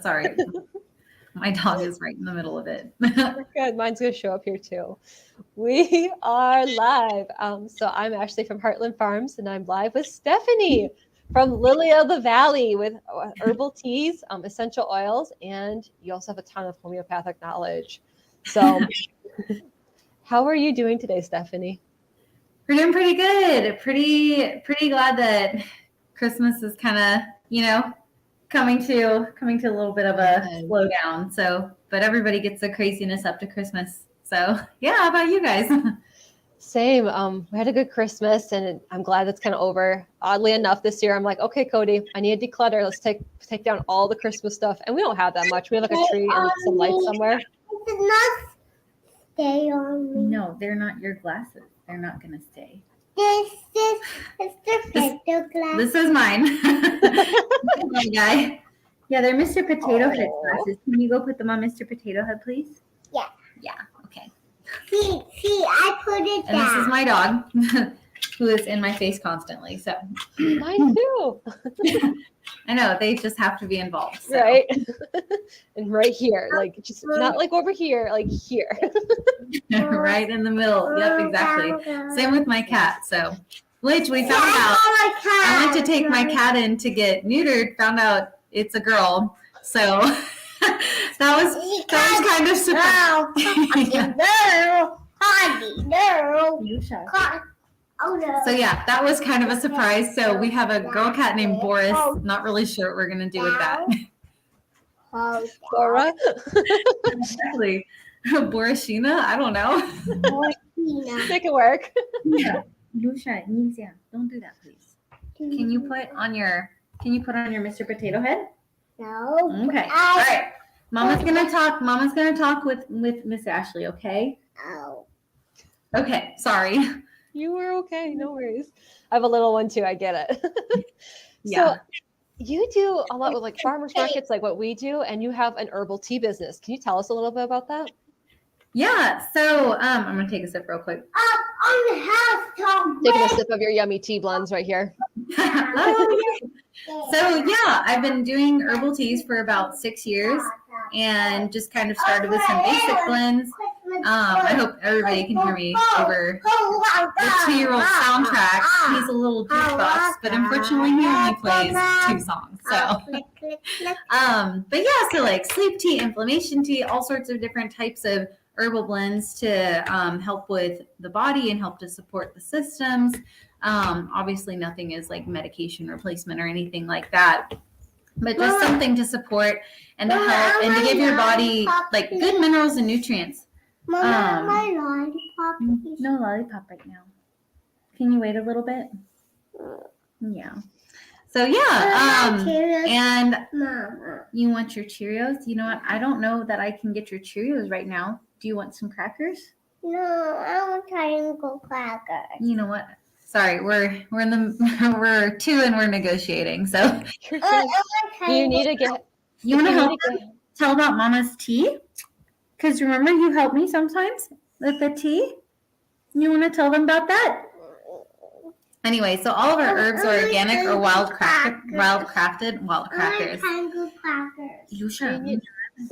Sorry. My dog is right in the middle of it. Good. Mine's going to show up here too. We are live. So I'm Ashley from Heartland Farms, and I'm live with Stephanie from Lily of the Valley with herbal teas, essential oils, and you also have a ton of homeopathic knowledge. So how are you doing today, Stephanie? We're doing pretty good. Pretty glad that Christmas is kind of, coming to a little bit of a slowdown. So, but everybody gets the craziness up to Christmas. So, yeah, how about you guys? Same. We had a good Christmas, and I'm glad that's kind of over. Oddly enough, this year I'm like, okay, Cody, I need to declutter. Let's take down all the Christmas stuff, and we don't have that much. We have like a tree and some lights somewhere. It did not stay on me. No, they're not your glasses. They're not gonna stay. This is Mr. Potato Glass. This is mine. My guy. Yeah, they're Mr. Potato Head glasses. Can you go put them on Mr. Potato Head, please? Yeah. Yeah. Okay. See, I put it And down. this is my dog, who is in my face constantly. So Mine too. I know they just have to be involved, so. Right? And right here, like just not like over here, like here. Right in the middle. Yep, exactly. Same with my cat. So, which we found out. I went to take my cat in to get neutered. Found out it's a girl. So that was kind of surprising. Oh, no. So yeah, that was kind of a surprise. So we have a girl cat named Boris. Not really sure what we're gonna do with that. Laura? Exactly. Borisina? I don't know. Make it work. Yeah. Yusha, Nizia, don't do that, please. Can you put on your Mr. Potato Head? No. Okay. All right. Mama's gonna talk with Miss Ashley, okay? Oh. Okay, sorry. You were okay, no worries. I have a little one too, I get it. Yeah. So you do a lot with like farmers markets, like what we do, and you have an herbal tea business. Can you tell us a little bit about that? Yeah, so I'm gonna take a sip real quick. On the house, Taking a sip of your yummy tea blends right here. So yeah, I've been doing herbal teas for about 6 years and just kind of started with some basic blends. I hope everybody can hear me over the 2-year-old soundtrack. He's a little jukebox, but unfortunately he only plays 2 songs. So, but yeah, so like sleep tea, inflammation tea, all sorts of different types of herbal blends to help with the body and help to support the systems. Obviously nothing is like medication replacement or anything like that, but just something to support and to help and to give your body like good minerals and nutrients. Mama, my lollipop. No lollipop right now. Can you wait a little bit? Yeah. So yeah, and Mama. you want your Cheerios? You know what? I don't know that I can get your Cheerios right now. Do you want some crackers? No, I want triangle crackers. You know what? Sorry, we're 2 and we're negotiating. So You need to get. you want to help tell about Mama's tea? Because remember, you help me sometimes with the tea. You want to tell them about that? Anyway, so all of our herbs are organic or wild crafted crackers. Triangle crackers. Yusha,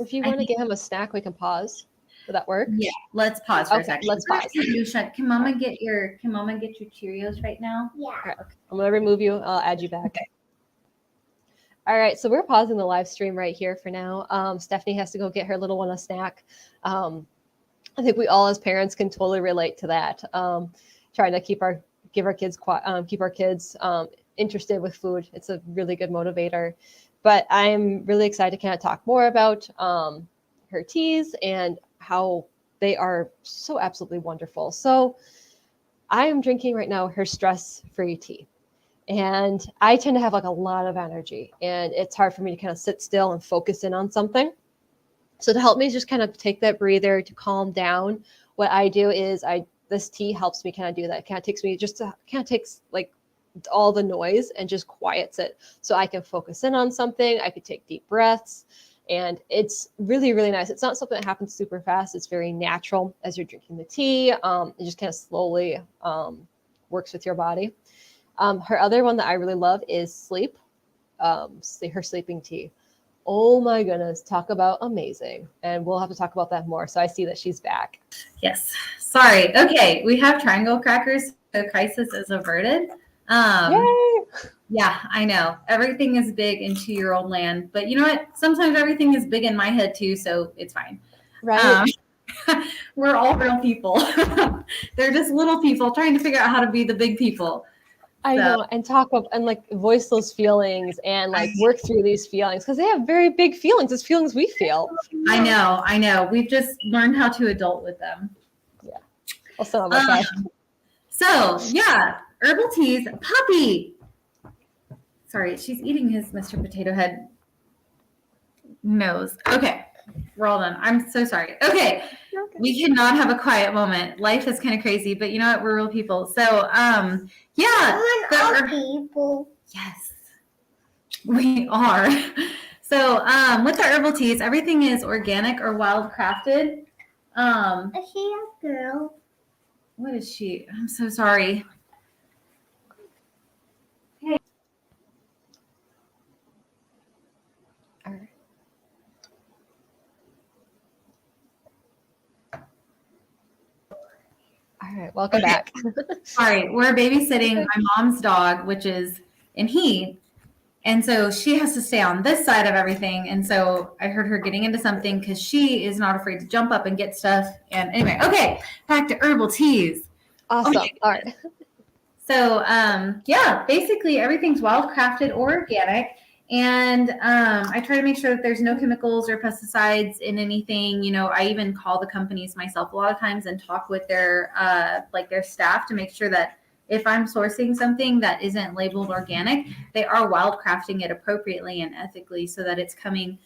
If you want to give him a snack, we can pause. Would that work? yeah, let's pause for a Okay, second. let's pause. Yusha, can Mama get your Cheerios right now? Yeah. I'm gonna remove you. I'll add you back. Okay. All right, so we're pausing the live stream right here for now. Stephanie has to go get her little one a snack. I think we all as parents can totally relate to that. Trying to keep our kids interested with food. It's a really good motivator. But I'm really excited to kind of talk more about her teas and how they are so absolutely wonderful. So I am drinking right now her stress-free tea. And I tend to have like a lot of energy, and it's hard for me to kind of sit still and focus in on something. So to help me just kind of take that breather to calm down, what I do is this tea helps me kind of do that. It kind of takes like all the noise and just quiets it so I can focus in on something. I could take deep breaths, and it's really, really nice. It's not something that happens super fast. It's very natural as you're drinking the tea. It just kind of slowly works with your body. Her other one that I really love is Sleep, her sleeping tea. Oh my goodness, talk about amazing. And we'll have to talk about that more. So I see that she's back. Yes. Sorry. Okay. We have triangle crackers. So crisis is averted. Yay! Yeah, I know. Everything is big in 2-year-old land. But you know what? Sometimes everything is big in my head too. So it's fine. Right. We're all real people. They're just little people trying to figure out how to be the big people. I So, know, and talk up and like voice those feelings and like work through these feelings because they have very big feelings. It's feelings we feel. I know. We've just learned how to adult with them. Yeah. I'll still have okay. So yeah, herbal teas, puppy. Sorry, she's eating his Mr. Potato Head nose. Okay, we're all done. I'm so sorry. Okay, we cannot have a quiet moment. Life is kind of crazy, but you know what? We're real people. So yeah, people. yes, we are. So with the herbal teas, everything is organic or wild crafted. Is she a girl? What is she? I'm so sorry. All right. All right, welcome back. Sorry, we're babysitting my mom's dog, which is in heat. And so she has to stay on this side of everything. And so I heard her getting into something because she is not afraid to jump up and get stuff. And anyway, okay, back to herbal teas. Awesome. Okay. All right. So yeah, basically everything's wild crafted or organic. And I try to make sure that there's no chemicals or pesticides in anything. You know, I even call the companies myself a lot of times and talk with their their staff to make sure that if I'm sourcing something that isn't labeled organic, they are wild crafting it appropriately and ethically so that it's coming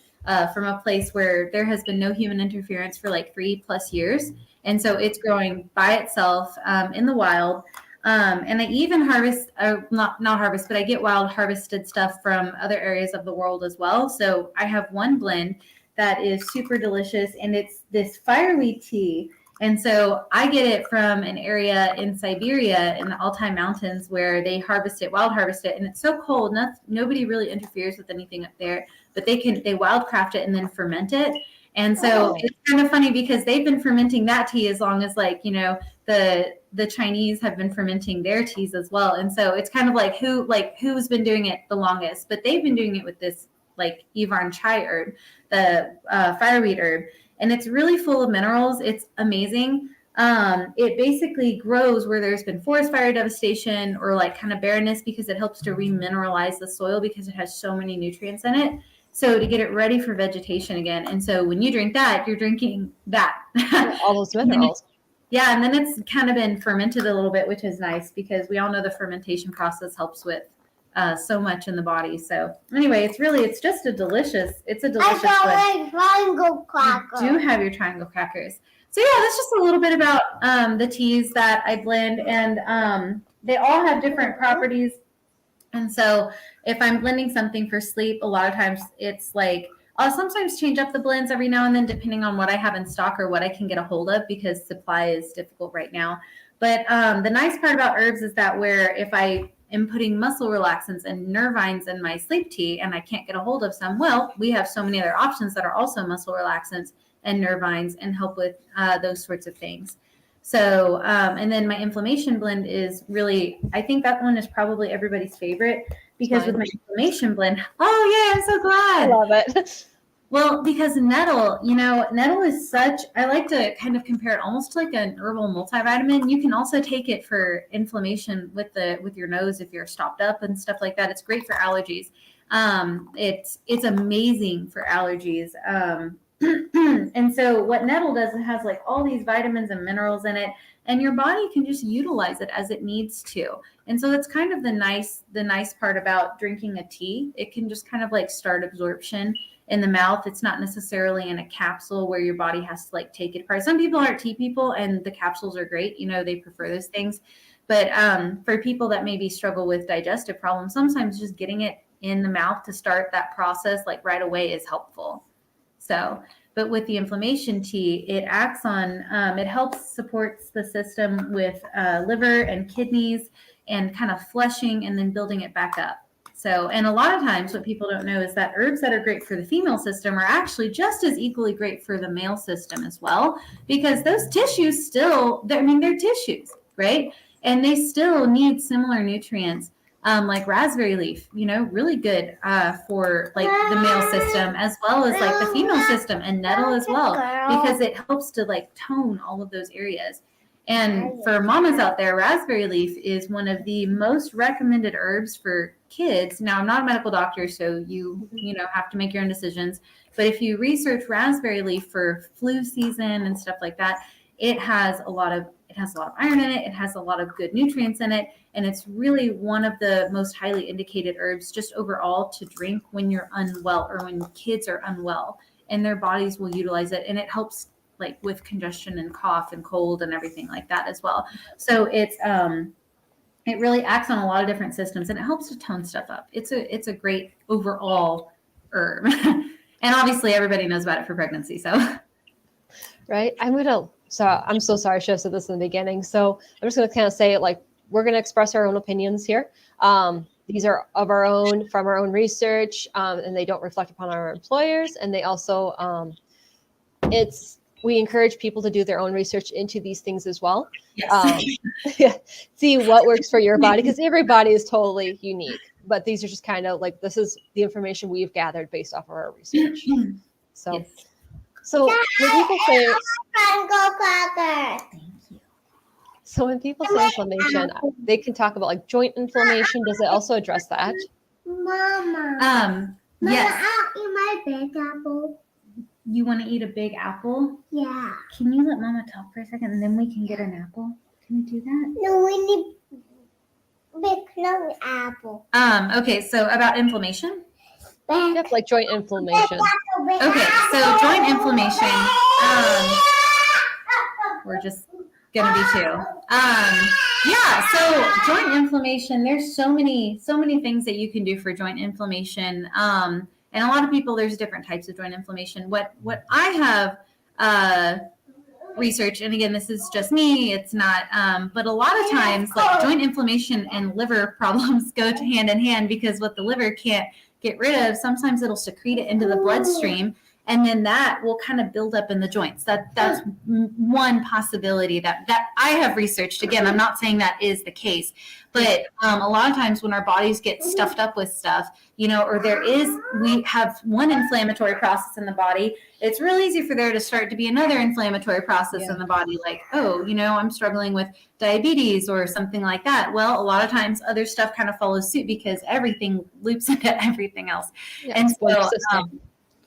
from a place where there has been no human interference for like 3+ years. And so it's growing by itself in the wild. And I even harvest, not harvest, but I get wild harvested stuff from other areas of the world as well. So I have one blend that is super delicious, and it's this fireweed tea. And so I get it from an area in Siberia in the Altai Mountains where they wild harvest it, and it's so cold. Nobody really interferes with anything up there, but they wild craft it and then ferment it. And so it's kind of funny because they've been fermenting that tea as long as the Chinese have been fermenting their teas as well. And so it's kind of like who's been doing it the longest, but they've been doing it with this Yvonne chai herb, the fireweed herb. And it's really full of minerals. It's amazing. It basically grows where there's been forest fire devastation or kind of barrenness because it helps to remineralize the soil because it has so many nutrients in it. So to get it ready for vegetation again. And so when you drink that, you're drinking that. All those minerals. Yeah, and then it's kind of been fermented a little bit, which is nice because we all know the fermentation process helps with so much in the body. So anyway, it's just a delicious. It's a delicious. I got my triangle cracker. You do have your triangle crackers. So yeah, that's just a little bit about the teas that I blend, and they all have different properties. And so if I'm blending something for sleep, a lot of times it's I'll sometimes change up the blends every now and then, depending on what I have in stock or what I can get a hold of, because supply is difficult right now. But the nice part about herbs is that if I am putting muscle relaxants and nervines in my sleep tea and I can't get a hold of some, well, we have so many other options that are also muscle relaxants and nervines and help with those sorts of things. So, and then my inflammation blend is really, I think that one is probably everybody's favorite because with my inflammation blend, oh yeah, I'm so glad. I love it. Well, because nettle is I like to kind of compare it almost to like an herbal multivitamin. You can also take it for inflammation with your nose if you're stopped up and stuff like that. It's great for allergies. It's amazing for allergies. And so what nettle does, it has all these vitamins and minerals in it, and your body can just utilize it as it needs to. And so that's kind of the nice part about drinking a tea. It can just kind of start absorption in the mouth. It's not necessarily in a capsule where your body has to take it apart. Some people aren't tea people and the capsules are great. They prefer those things. But for people that maybe struggle with digestive problems, sometimes just getting it in the mouth to start that process right away is helpful. So, but with the inflammation tea, it acts on, it helps supports the system with liver and kidneys and kind of flushing and then building it back up. So, and a lot of times what people don't know is that herbs that are great for the female system are actually just as equally great for the male system as well, because those tissues still, they're tissues, right? And they still need similar nutrients. Like raspberry leaf, really good for like the male system as well as like the female system, and nettle as well, because it helps to like tone all of those areas. And for mamas out there, raspberry leaf is one of the most recommended herbs for kids. Now, I'm not a medical doctor, so you have to make your own decisions. But if you research raspberry leaf for flu season and stuff like that, it has a lot of iron in it. It has a lot of good nutrients in it, and it's really one of the most highly indicated herbs just overall to drink when you're unwell or when kids are unwell, and their bodies will utilize it, and it helps like with congestion and cough and cold and everything like that as well. So it really acts on a lot of different systems, and it helps to tone stuff up. It's a great overall herb. And obviously everybody knows about it for pregnancy. So right. I'm so sorry I should have said this in the beginning. So I'm just going to kind of say it like, we're going to express our own opinions here. These are of our own, from our own research, and they don't reflect upon our employers. And they also, we encourage people to do their own research into these things as well. yes. See what works for your body, because every body is totally unique. But these are just kind of like, this is the information we've gathered based off of our research. So, yes. So when people say, Thank you. So when people say inflammation, they can talk about like joint inflammation. Does it also address that? Mama. Yes. I'll eat my big apple. You want to eat a big apple? Yeah. Can you let Mama talk for a second, and then we can get an apple? Can we do that? No, we need big long apple. Okay, so about inflammation? Yep, like joint inflammation. Okay, so joint inflammation, we're just gonna be two. Yeah, so joint inflammation, there's so many things that you can do for joint inflammation. And a lot of people, there's different types of joint inflammation. What I have researched, and again, this is just me, it's not, but a lot of times like joint inflammation and liver problems go hand in hand, because what the liver can't get rid of, sometimes it'll secrete it into the bloodstream, and then that will kind of build up in the joints. That's one possibility that I have researched. Again, I'm not saying that is the case, but a lot of times when our bodies get stuffed up with stuff, or we have one inflammatory process in the body, it's real easy for there to start to be another inflammatory process in the body, like, I'm struggling with diabetes or something like that. Well, a lot of times other stuff kind of follows suit, because everything loops into everything else. Yeah, and so,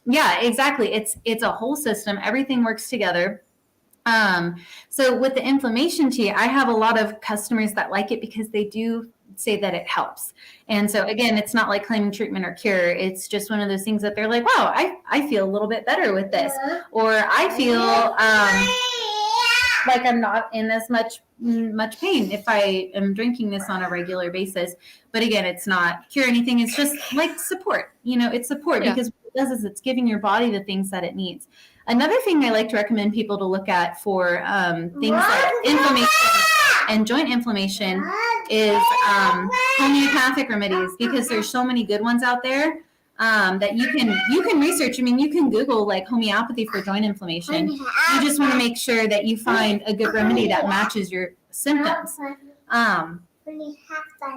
yeah, exactly. It's a whole system. Everything works together. So with the inflammation tea, I have a lot of customers that like it because they do say that it helps. And so again, it's not like claiming treatment or cure. It's just one of those things that they're like, wow, I feel a little bit better with this, or I feel like I'm not in as much pain if I am drinking this on a regular basis. But again, it's not cure anything. It's just like support. It's support, because what it does is it's giving your body the things that it needs. Another thing I like to recommend people to look at for things like inflammation and joint inflammation is homeopathic remedies, because there's so many good ones out there that you can research. I mean, you can Google like homeopathy for joint inflammation. You just want to make sure that you find a good remedy that matches your symptoms.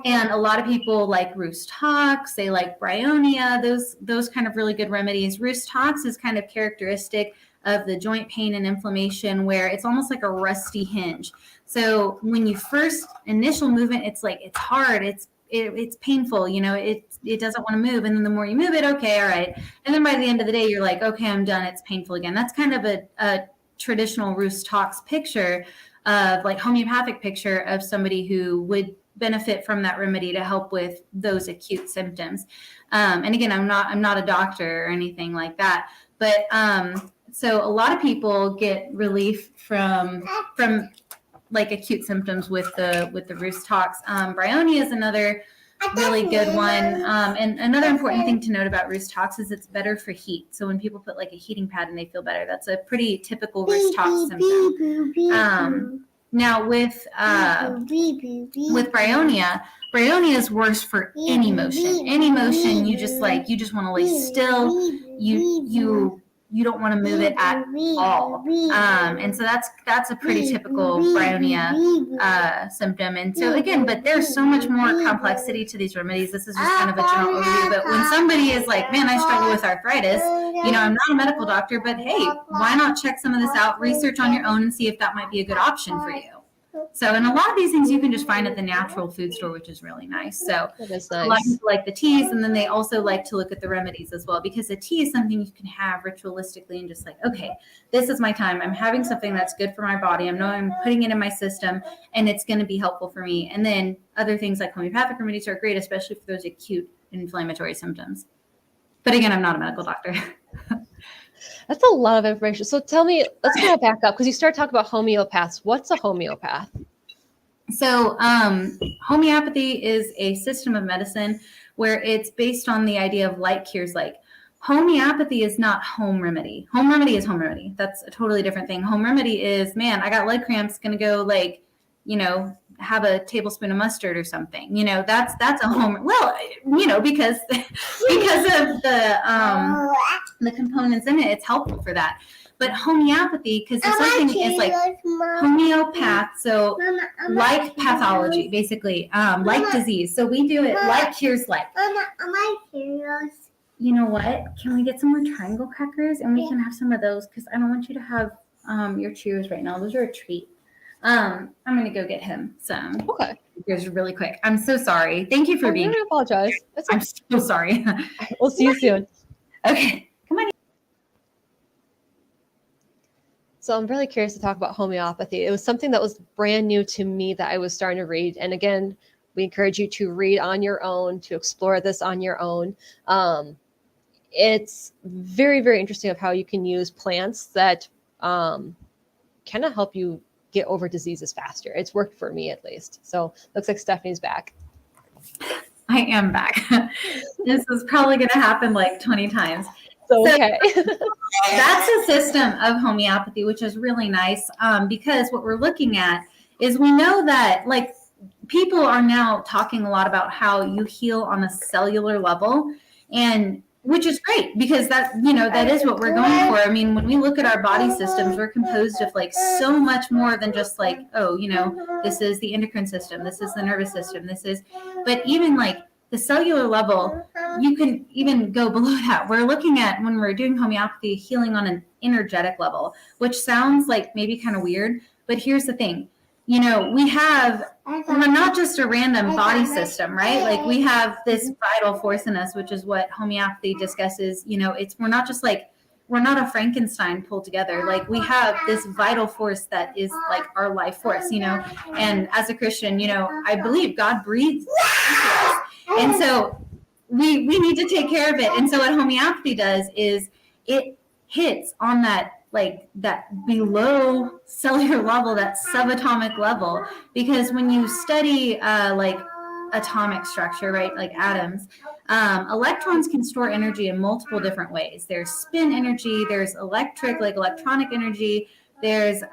And a lot of people like Rhus tox, they like Bryonia, those kind of really good remedies. Rhus tox is kind of characteristic of the joint pain and inflammation, where it's almost like a rusty hinge. So when you first initial movement, it's like, it's hard, it's painful, it doesn't want to move. And then the more you move it, okay, all right. And then by the end of the day, you're like, okay, I'm done. It's painful again. That's kind of a traditional Rhus tox picture of like homeopathic picture of somebody who would benefit from that remedy to help with those acute symptoms. And again, I'm not a doctor or anything like that, but so a lot of people get relief from like acute symptoms with the Rhus tox. Bryonia is another really good one. And another important thing to note about Rhus tox is it's better for heat. So when people put like a heating pad and they feel better, that's a pretty typical Rhus tox symptom. Now with bryonia is worse for any motion. Any motion you just want to lay still. You don't want to move it at all. And so that's a pretty typical bryonia symptom. And so again, but there's so much more complexity to these remedies. This is just kind of a general overview. But when somebody is like, man, I struggle with arthritis, I'm not a medical doctor, but hey, why not check some of this out, research on your own and see if that might be a good option for you. So, and a lot of these things you can just find at the natural food store, which is really nice. So That is a lot of nice. people like the teas, and then they also like to look at the remedies as well, because a tea is something you can have ritualistically and just like, okay, this is my time. I'm having something that's good for my body. I'm putting it in my system, and it's going to be helpful for me. And then other things like homeopathic remedies are great, especially for those acute inflammatory symptoms. But again, I'm not a medical doctor. That's a lot of information. So tell me, let's kind of back up because you start talking about homeopaths. What's a homeopath? So homeopathy is a system of medicine where it's based on the idea of like cures like. Homeopathy is not home remedy. Home remedy is home remedy. That's a totally different thing. Home remedy is, man, I got leg cramps, gonna go have a tablespoon of mustard or something. That's a home. Well, because of the components in it, it's helpful for that. But homeopathy, because there's something is like homeopath, so like pathology, basically, like disease. So we do it like cures like. You know what? Can we get some more triangle crackers and we can have some of those? Because I don't want you to have your Cheerios right now. Those are a treat. I'm going to go get him some. Okay. Here's really quick. I'm so sorry. Thank you for being here. I apologize. I'm so sorry. We'll see you soon. Okay. Come on. So I'm really curious to talk about homeopathy. It was something that was brand new to me that I was starting to read. And again, we encourage you to read on your own, to explore this on your own. It's very, very interesting of how you can use plants that kind of help you get over diseases faster. It's worked for me at least. So looks like Stephanie's back. I am back. This is probably going to happen like 20 times. So, okay. That's a system of homeopathy, which is really nice because what we're looking at is we know that like people are now talking a lot about how you heal on a cellular level, and which is great because that is what we're going for. I mean, when we look at our body systems, we're composed of like so much more than just like, this is the endocrine system, this is the nervous system, but even like the cellular level, you can even go below that. We're looking at, when we're doing homeopathy, healing on an energetic level, which sounds like maybe kind of weird, but here's the thing. We have not just a random body system, right? Like we have this vital force in us, which is what homeopathy discusses. We're not just like, we're not a Frankenstein pulled together. Like we have this vital force that is like our life force, and as a Christian, I believe God breathes into us. And so we need to take care of it. And so what homeopathy does is it hits on that below cellular level, that subatomic level, because when you study like atomic structure, right, like atoms, electrons can store energy in multiple different ways. There's spin energy, there's electronic energy, there's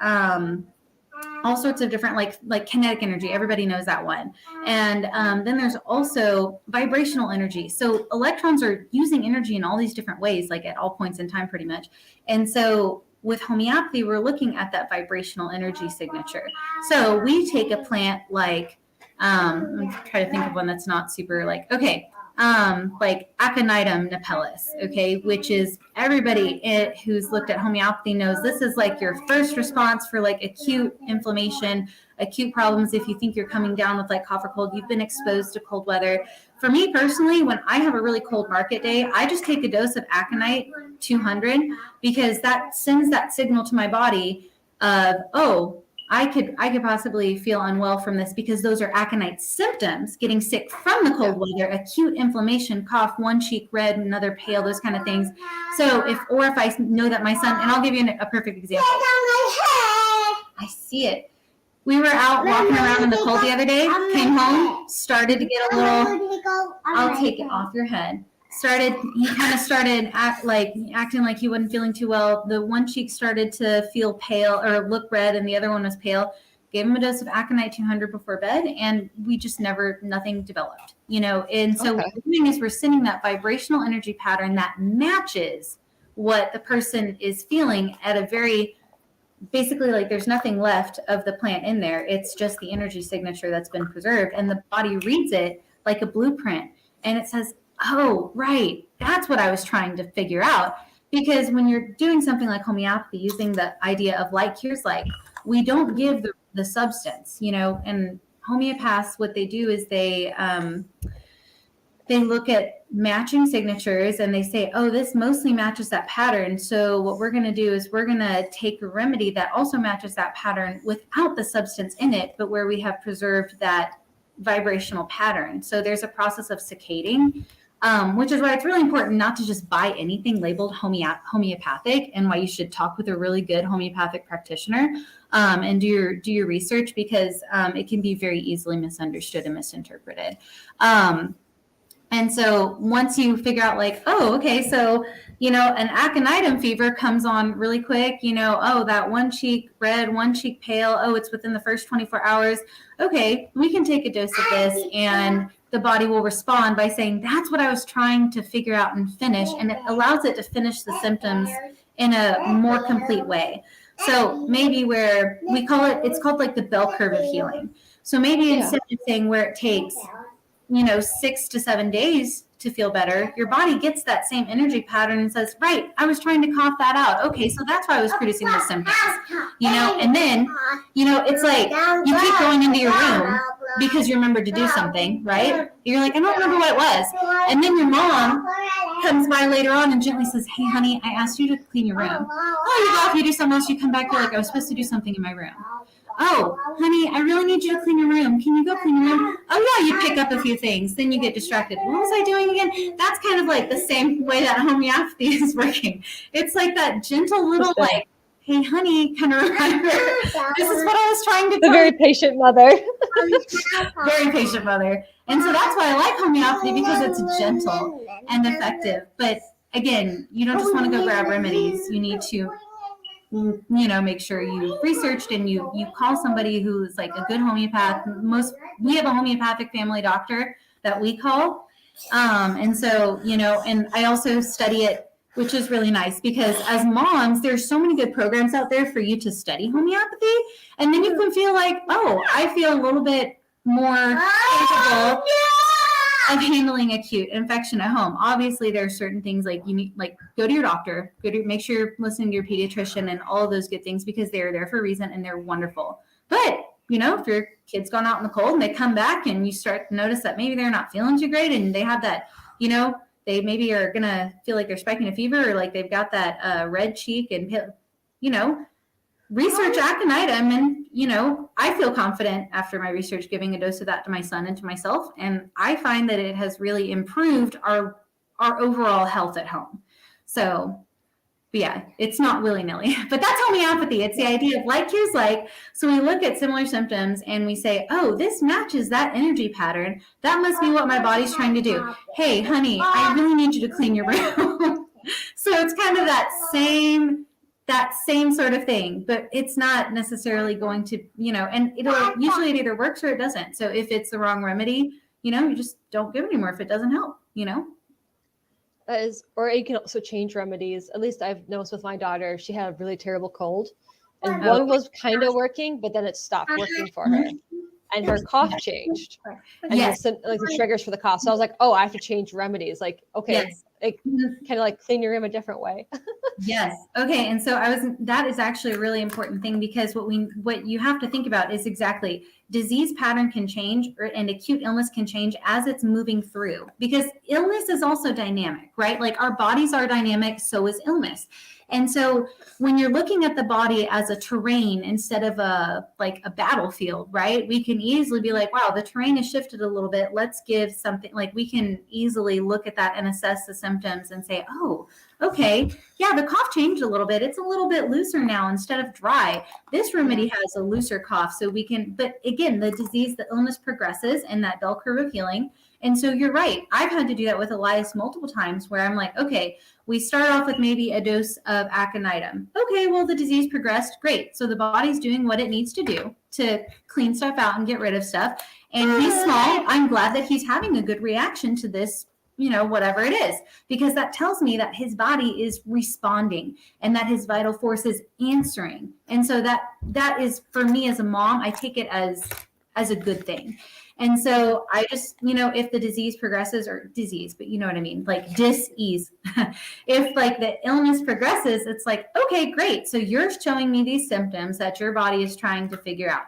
all sorts of different like kinetic energy. Everybody knows that one. And then there's also vibrational energy. So electrons are using energy in all these different ways, like at all points in time pretty much. And so with homeopathy, we're looking at that vibrational energy signature. So we take a plant like, I'm trying to think of one that's not super like Aconitum napellus, okay, which is everybody who's looked at homeopathy knows this is like your first response for like acute inflammation, acute problems. If you think you're coming down with like cough or cold, you've been exposed to cold weather. For me personally, when I have a really cold market day, I just take a dose of aconite 200 because that sends that signal to my body of, I could possibly feel unwell from this, because those are aconite symptoms, getting sick from the cold weather, acute inflammation, cough, one cheek red, another pale, those kind of things. So if I know that my son, and I'll give you a perfect example. I see it. We were out walking around in the cold the other day, came home, started to get a little, I'll take it off your head. He kind of started acting like he wasn't feeling too well. The one cheek started to feel pale or look red and the other one was pale. gave him a dose of Aconite 200 before bed, and we just nothing developed, And so what we're doing is we're sending that vibrational energy pattern that matches what the person is feeling at a very, basically, like, there's nothing left of the plant in there. It's just the energy signature that's been preserved, and the body reads it like a blueprint, and it says, oh, right, that's what I was trying to figure out. Because when you're doing something like homeopathy, using the idea of like cures like, we don't give the substance, and homeopaths, what they do is they look at matching signatures and they say, oh, this mostly matches that pattern. So what we're going to do is we're going to take a remedy that also matches that pattern without the substance in it, but where we have preserved that vibrational pattern. So there's a process of saccading, which is why it's really important not to just buy anything labeled homeopathic, and why you should talk with a really good homeopathic practitioner and do your research, because it can be very easily misunderstood and misinterpreted. And so once you figure out like, oh, okay, so, an aconitum fever comes on really quick, oh, that one cheek red, one cheek pale, oh, it's within the first 24 hours. Okay, we can take a dose of this, and the body will respond by saying, that's what I was trying to figure out and finish. And it allows it to finish the symptoms in a more complete way. So maybe where it's called like the bell curve of healing. So maybe instead of saying where it takes 6 to 7 days to feel better, your body gets that same energy pattern and says, right, I was trying to cough that out. Okay, so that's why I was producing those symptoms, and then, it's like you keep going into your room because you remembered to do something, right? You're like, I don't remember what it was. And then your mom comes by later on and gently says, hey, honey, I asked you to clean your room. Oh, you go off, you do something else, you come back, you're like, I was supposed to do something in my room. Oh, honey, I really need you to clean your room. Can you go clean your room? Oh, yeah, you pick up a few things. Then you get distracted. What was I doing again? That's kind of like the same way that homeopathy is working. It's like that gentle little, like, hey, honey, kind of reminder. This is what I was trying to do. The very patient mother. Very patient mother. And so that's why I like homeopathy, because it's gentle and effective. But we you don't just want to go grab remedies. You need to, make sure you researched and you call somebody who's like a good homeopath. We have a homeopathic family doctor that we call. And so, and I also study it, which is really nice, because as moms, there's so many good programs out there for you to study homeopathy. And then you can feel like, oh, I feel a little bit more capable of handling acute infection at home. Obviously, there are certain things like you need, like go to your doctor, make sure you're listening to your pediatrician and all of those good things, because they're there for a reason and they're wonderful. But, if your kid's gone out in the cold and they come back and you start to notice that maybe they're not feeling too great and they have that, they maybe are going to feel like they're spiking a fever, or like they've got that red cheek and, research aconitum. And, I feel confident after my research giving a dose of that to my son and to myself. And I find that it has really improved our overall health at home. So, yeah, it's not willy-nilly, but that's homeopathy. It's the idea of like cures like. So we look at similar symptoms and we say, oh, this matches that energy pattern. That must be what my body's trying to do. Hey, honey, I really need you to clean your room. So it's kind of that same sort of thing, but it's not necessarily going to, and usually it either works or it doesn't. So if it's the wrong remedy, you just don't give it anymore if it doesn't help, Or you can also change remedies. At least I've noticed with my daughter, she had a really terrible cold, and one was kind of working, but then it stopped working for her, and her cough changed. And the triggers for the cough. So I was like, oh, I have to change remedies. Like, okay, kind of like clean your room a different way. Yes. Okay. And so that is actually a really important thing, because what you have to think about is exactly disease pattern can change, and acute illness can change as it's moving through, because illness is also dynamic, right? Like our bodies are dynamic, so is illness. And so when you're looking at the body as a terrain instead of a battlefield, right? We can easily be like, wow, the terrain has shifted a little bit. Let's give something, like we can easily look at that and assess the symptoms and say, oh, okay, yeah, the cough changed a little bit. It's a little bit looser now instead of dry. This remedy has a looser cough. So we can, but again, the illness progresses in that bell curve of healing. And so you're right. I've had to do that with Elias multiple times where I'm like, okay, we start off with maybe a dose of aconitum. Okay, well, the disease progressed. Great. So the body's doing what it needs to do to clean stuff out and get rid of stuff. And he's small. I'm glad that he's having a good reaction to this, whatever it is, because that tells me that his body is responding and that his vital force is answering. And so that is, for me as a mom, I take it as a good thing. And so I just, if the disease progresses, or disease, but you know what I mean, like dis-ease, if like the illness progresses, it's like, okay, great. So you're showing me these symptoms that your body is trying to figure out.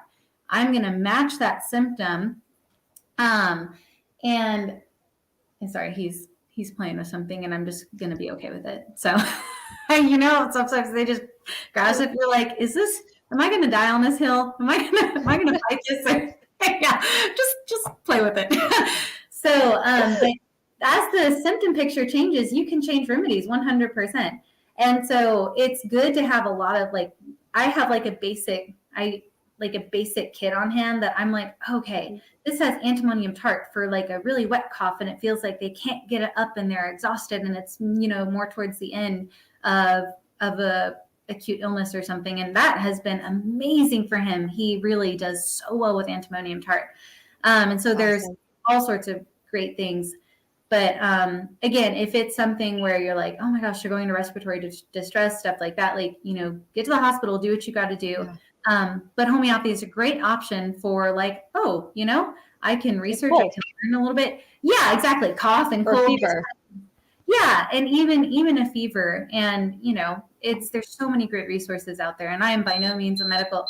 I'm going to match that symptom. And sorry, he's playing with something and I'm just going to be okay with it. So, sometimes they just grasp if you're like, am I going to die on this hill? Am I going to fight this? Or, yeah, just play with it. So, but as the symptom picture changes, you can change remedies 100%. And so it's good to have a lot of I have a basic kit on hand that I'm like, okay, this has antimonium tart for a really wet cough, and it feels like they can't get it up and they're exhausted, and it's more towards the end of a acute illness or something, and that has been amazing for him. He really does so well with antimonium tart, and so there's all sorts of great things. But again, if it's something where you're like, oh my gosh, you're going to respiratory distress, stuff like that, get to the hospital, do what you got to do. Yeah. But homeopathy is a great option for I can research, I can learn a little bit. Yeah, exactly. Cough and cold. Fever. Yeah, and even a fever, and there's so many great resources out there. And I am by no means a medical.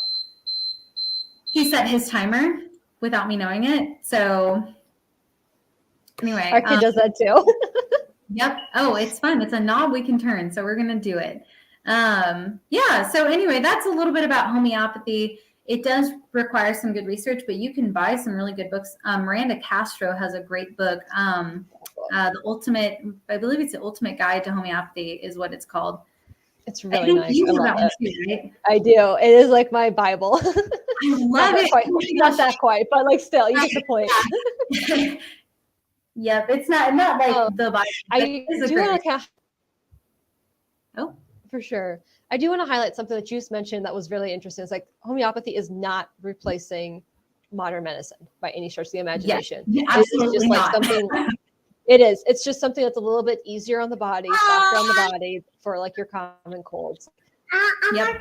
He set his timer without me knowing it, so anyway. Our kid does that too. Yep. Oh, it's fun. It's a knob we can turn, so we're gonna do it. Yeah. So anyway, that's a little bit about homeopathy. It does require some good research, but you can buy some really good books. Miranda Castro has a great book. The ultimate, I believe it's the Ultimate Guide to Homeopathy is what it's called. It's really nice. I love it. Too, right? I do. It is like my Bible. I love it. Not that quite, but still, you get the point. Yep, it's not like the Bible. I do want to. For sure. I do want to highlight something that you just mentioned that was really interesting. It's like homeopathy is not replacing modern medicine by any stretch of the imagination. Yeah, absolutely it's just not. Something. It is. It's just something that's a little bit easier on the body, softer on the body for your common colds. Yep.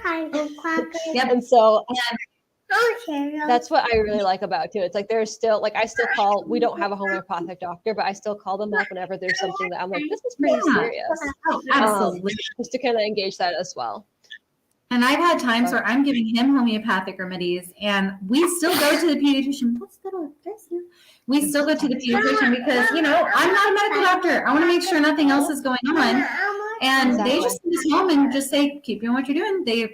And so that's what I really like about it too. It's there's still we don't have a homeopathic doctor, but I still call them up whenever there's something that I'm like, this is pretty serious. Absolutely. Just to kind of engage that as well. And I've had times where I'm giving him homeopathic remedies and we still go to the pediatrician. We still go to the pediatrician because, I'm not a medical doctor. I want to make sure nothing else is going on. And they just send us home and just say, keep doing what you're doing. They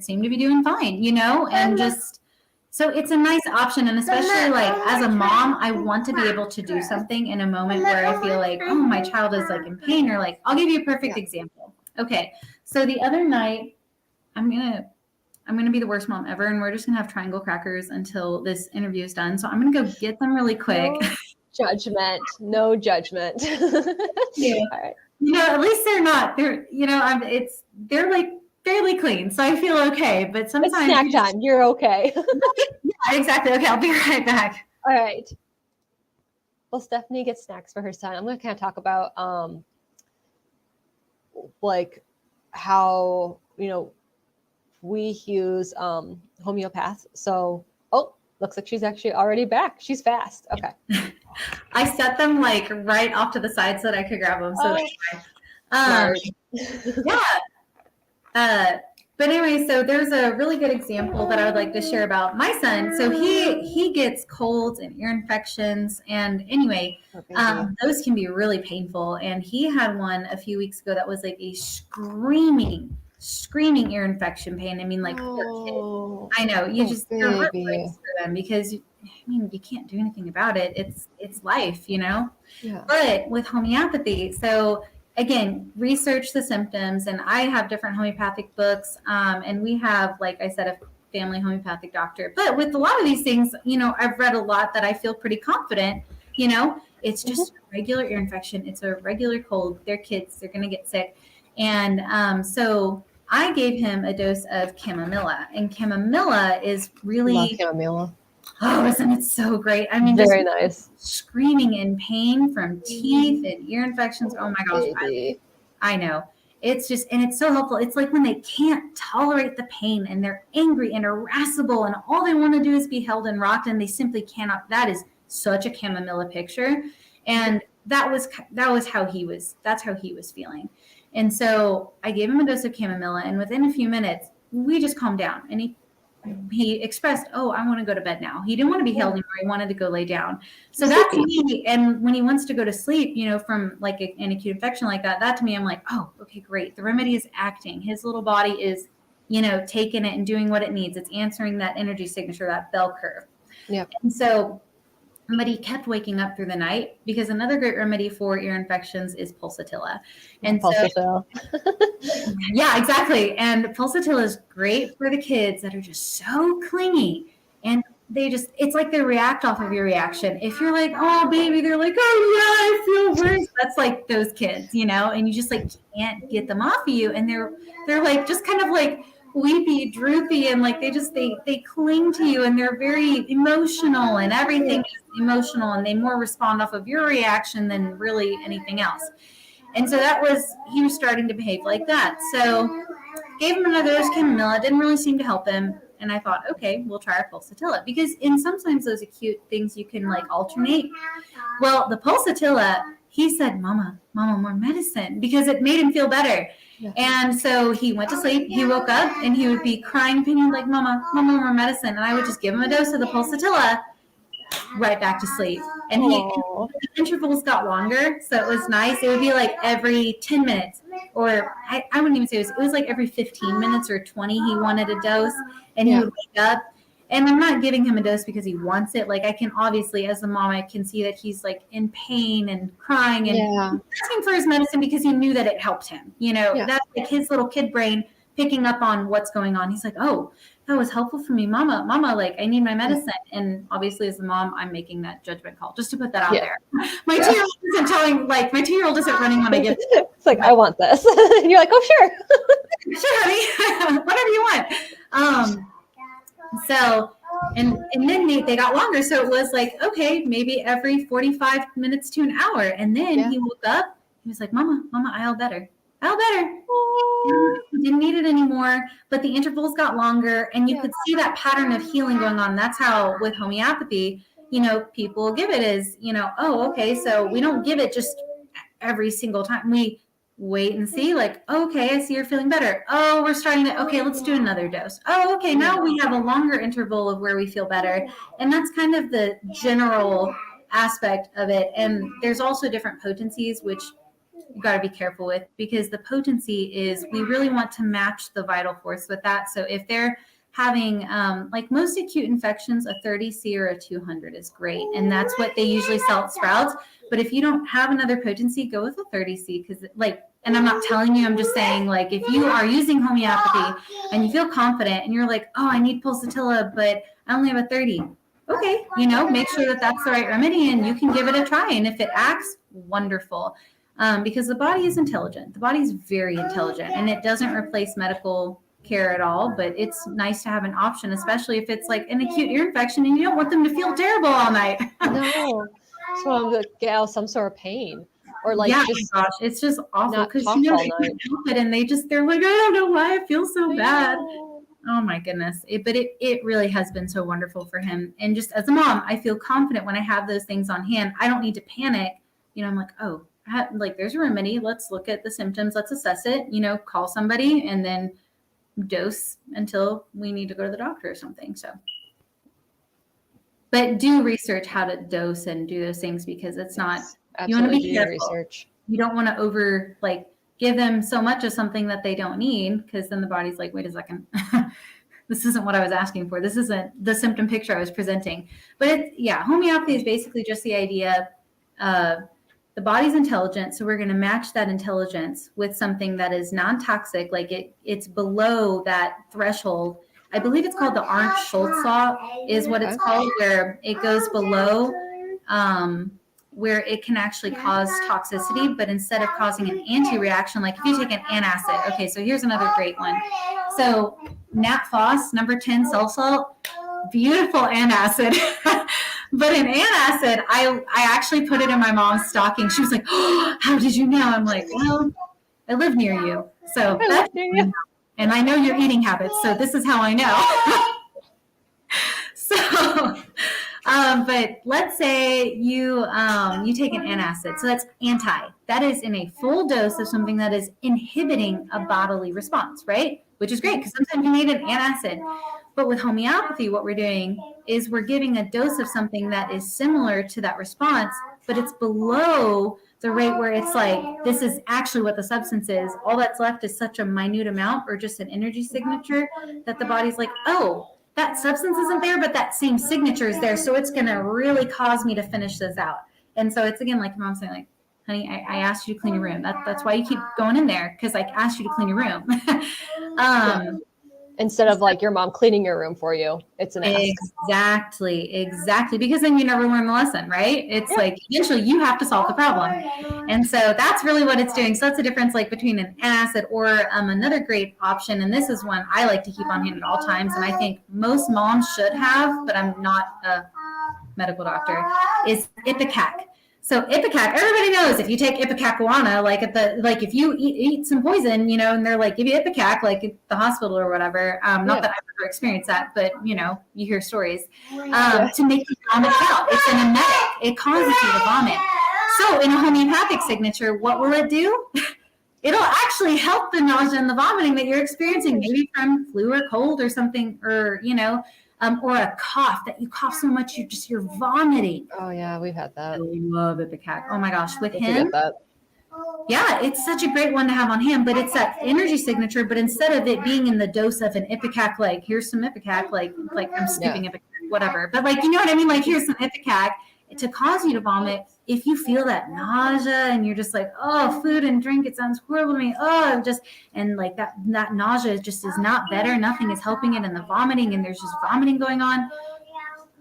seem to be doing fine, and just, so it's a nice option. And especially as a mom, I want to be able to do something in a moment where I feel like, oh, my child is in pain, or I'll give you a perfect example. Okay. So the other night, I'm going to be the worst mom ever. And we're just going to have triangle crackers until this interview is done. So I'm going to go get them really quick. No judgment. Yeah. All right. At least they're not. They're fairly clean, so I feel okay. But sometimes it's snack time. You're okay. Yeah, exactly. Okay, I'll be right back. All right. Well, Stephanie gets snacks for her son. I'm going to kind of talk about how we use homeopaths. So, looks like she's actually already back. She's fast. Okay. I set them right off to the side so that I could grab them. So yeah. But anyway, so there's a really good example that I would like to share about my son. So he gets colds and ear infections, and anyway, those can be really painful. And he had one a few weeks ago that was a screaming ear infection pain. I mean, poor kid. I know your heart breaks for them because you can't do anything about it. It's life, Yeah. But with homeopathy, so again, research the symptoms, and I have different homeopathic books, and we have, like I said, a family homeopathic doctor. But with a lot of these things, I've read a lot that I feel pretty confident you know, it's just a regular ear infection. It's a regular cold. They're kids. They're going to get sick. And so I gave him a dose of chamomilla, and chamomilla is Love really, chamomilla. oh, isn't it so great? I mean, Very just nice. screaming in pain from teeth and ear infections. Oh my gosh. Baby. I know. It's just, and it's so helpful. It's like when they can't tolerate the pain and they're angry and irascible and all they want to do is be held and rocked and they simply cannot. That is such a chamomilla picture. And that was how he was, that's how he was feeling. And so I gave him a dose of chamomilla, and within a few minutes, we just calmed down. And he expressed, oh, I want to go to bed now. He didn't want to be held anymore. He wanted to go lay down. So that to me, and when he wants to go to sleep, you know, from like an acute infection like that to me, I'm like, oh, okay, great. The remedy is acting. His little body is, you know, taking it and doing what it needs. It's answering that energy signature, that bell curve. Yep. And so, but he kept waking up through the night, because another great remedy for ear infections is pulsatilla. And Pulsatilla. yeah, exactly. And pulsatilla is great for the kids that are just so clingy, and they just, it's like they react off of your reaction. If you're like, oh baby, they're like, oh yeah, I feel worse. That's like those kids, you know, and you just like can't get them off of you. And they're like just kind of like weepy, droopy, and like they cling to you, and they're very emotional, and everything is emotional, and they more respond off of your reaction than really anything else. And so he was starting to behave like that. So gave him another dose of chamomilla. Didn't really seem to help him. And I thought, okay, we'll try our pulsatilla, because in sometimes those acute things you can like alternate. Well, the pulsatilla, he said, Mama, more medicine, because it made him feel better. Yeah. And so he went to sleep. He woke up and he would be crying, pinning like, Mama, more medicine. And I would just give him a dose of the pulsatilla, right back to sleep. And the intervals got longer, so it was nice. It would be like every 10 minutes, or I wouldn't even say it was like every 15 minutes or 20 he wanted a dose, and he would wake up. And I'm not giving him a dose because he wants it. Like, I can obviously, as a mom, I can see that he's like in pain and crying and asking for his medicine because he knew that it helped him. You know, that's like his little kid brain picking up on what's going on. He's like, oh, that was helpful for me. Mama, like, I need my medicine. And obviously as a mom, I'm making that judgment call, just to put that out there. My 2-year-old isn't telling, like, my 2-year-old isn't running when I get it's like, I want this. And you're like, oh, sure. Sure, honey. Whatever you want. So, and then they got longer. So it was like, okay, maybe every 45 minutes to an hour. And then he woke up. He was like, Mama, I feel better. He didn't need it anymore, but the intervals got longer, and you could see that pattern of healing going on. That's how with homeopathy, you know, people give it is, you know, oh, okay, so we don't give it just every single time. We wait and see, like, oh, okay, I see you're feeling better. Oh, we're starting to, okay, let's do another dose. Oh, okay, now we have a longer interval of where we feel better. And that's kind of the general aspect of it. And there's also different potencies, which you got to be careful with, because the potency is, we really want to match the vital force with that. So if they're having, like most acute infections, a 30C or a 200 is great. And that's what they usually sell at Sprouts. But if you don't have another potency, go with a 30C, because like, and I'm not telling you, I'm just saying, like, if you are using homeopathy and you feel confident and you're like, oh, I need pulsatilla, but I only have a 30. Okay, you know, make sure that that's the right remedy and you can give it a try. And if it acts, wonderful. Because the body is intelligent. The body is very intelligent, and it doesn't replace medical care at all, but it's nice to have an option, especially if it's like an acute ear infection and you don't want them to feel terrible all night. No. So I'm like, get some sort of pain, or like, just gosh, it's just awful, because you know they can't help it, and they're like, I don't know why I feel so bad. Oh my goodness. But it really has been so wonderful for him. And just as a mom, I feel confident when I have those things on hand. I don't need to panic. You know, I'm like, oh, like, there's a remedy. Let's look at the symptoms. Let's assess it, you know, call somebody, and then dose until we need to go to the doctor or something. So, but do research how to dose and do those things, because it's not, you want to be careful. Research. You don't want to give them so much of something that they don't need, because then the body's like, wait a second, this isn't what I was asking for. This isn't the symptom picture I was presenting. But homeopathy is basically just the idea of the body's intelligent, so we're going to match that intelligence with something that is non-toxic, like it's below that threshold. I believe it's called the Arndt-Schultz law is what it's called, where it goes below where it can actually cause toxicity, but instead of causing an anti-reaction, like if you take an antacid, okay, so here's another great one. So Nat Phos, number 10 cell salt, beautiful antacid. But an antacid, I actually put it in my mom's stocking. She was like, oh, how did you know? I'm like, well, I live near you. So that's, and I know your eating habits, so this is how I know. So, but let's say you take an antacid. So that's anti. That is in a full dose of something that is inhibiting a bodily response, right? Which is great because sometimes you need an antacid. But with homeopathy, what we're doing is we're giving a dose of something that is similar to that response, but it's below the rate where it's like, this is actually what the substance is. All that's left is such a minute amount or just an energy signature that the body's like, oh, that substance isn't there, but that same signature is there. So it's going to really cause me to finish this out. And so it's, again, like your mom's saying, like, honey, I asked you to clean your room. That's why you keep going in there, because I asked you to clean your room. Instead of like your mom cleaning your room for you, it's an ask. Exactly. Because then you never learn the lesson, right? It's like eventually you have to solve the problem. And so that's really what it's doing. So that's the difference like between an acid or another great option. And this is one I like to keep on hand at all times. And I think most moms should have, but I'm not a medical doctor, is Ipecac. So Ipecac, everybody knows if you take Ipecacuana, like if you eat some poison, and they're like, give you Ipecac, like at the hospital or whatever. Not that I've ever experienced that, but you hear stories to make you vomit out. It's an emetic. It causes you to vomit. So in a homeopathic signature, what will it do? It'll actually help the nausea and the vomiting that you're experiencing, maybe from flu or cold or something, or or a cough that you cough so much you're vomiting. Oh yeah, we've had that. I love Ipecac. Oh my gosh, with him, yeah, it's such a great one to have on hand. But it's that energy signature. But instead of it being in the dose of an Ipecac, like here's some Ipecac, like I'm scooping Ipecac, whatever. But like you know what I mean? Like here's some Ipecac to cause you to vomit. If you feel that nausea and you're just like, oh, food and drink, it sounds horrible to me. Oh, and like that nausea just is not better. Nothing is helping it, and the vomiting, and there's just vomiting going on.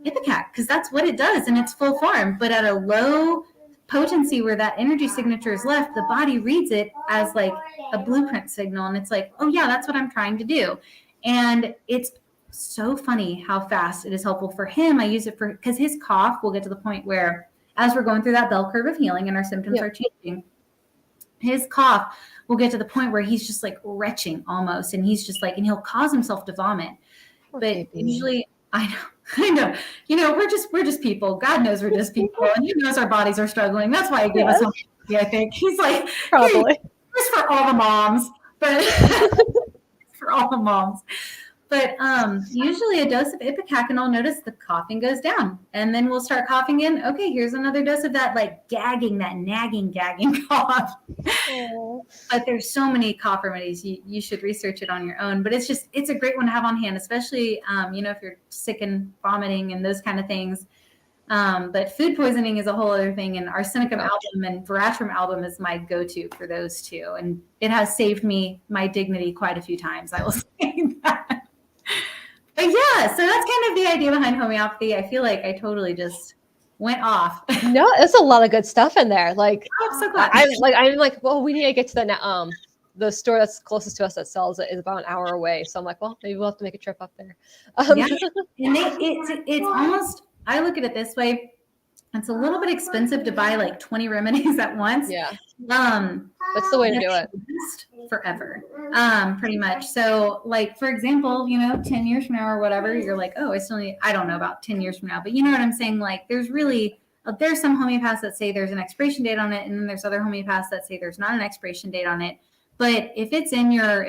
Ipecac, because that's what it does, and it's full form. But at a low potency where that energy signature is left, the body reads it as like a blueprint signal, and it's like, oh yeah, that's what I'm trying to do. And it's so funny how fast it is helpful for him. I use it because his cough will get to the point where, as we're going through that bell curve of healing and our symptoms are changing, his cough will get to the point where he's just like retching almost. And he's just like, and he'll cause himself to vomit. But usually, I know, we're just people. God knows we're just people. And he knows our bodies are struggling. That's why he gave us homeopathy, I think. He's like, probably. It's for all the moms. But for all the moms. But usually a dose of Ipecac, and I'll notice the coughing goes down. And then we'll start coughing in. Okay, here's another dose of that like gagging cough. But there's so many cough remedies. You should research it on your own. But it's a great one to have on hand, especially, if you're sick and vomiting and those kind of things. But food poisoning is a whole other thing. And arsenicum album and veratrum album is my go-to for those two. And it has saved me my dignity quite a few times, I will say that. But yeah, so that's kind of the idea behind homeopathy. I feel like I totally just went off. No, there's a lot of good stuff in there. Like, I'm so glad. I'm like, well, we need to get to the store that's closest to us that sells it is about an hour away. So I'm like, well, maybe we'll have to make a trip up there. Yeah, and it's almost. I look at it this way. It's a little bit expensive to buy like 20 remedies at once. Yeah. That's the way to do it. Forever. Pretty much. So like, for example, 10 years from now or whatever, you're like, oh, I don't know about 10 years from now, but you know what I'm saying? Like there's some homeopaths that say there's an expiration date on it. And then there's other homeopaths that say there's not an expiration date on it. But if it's in your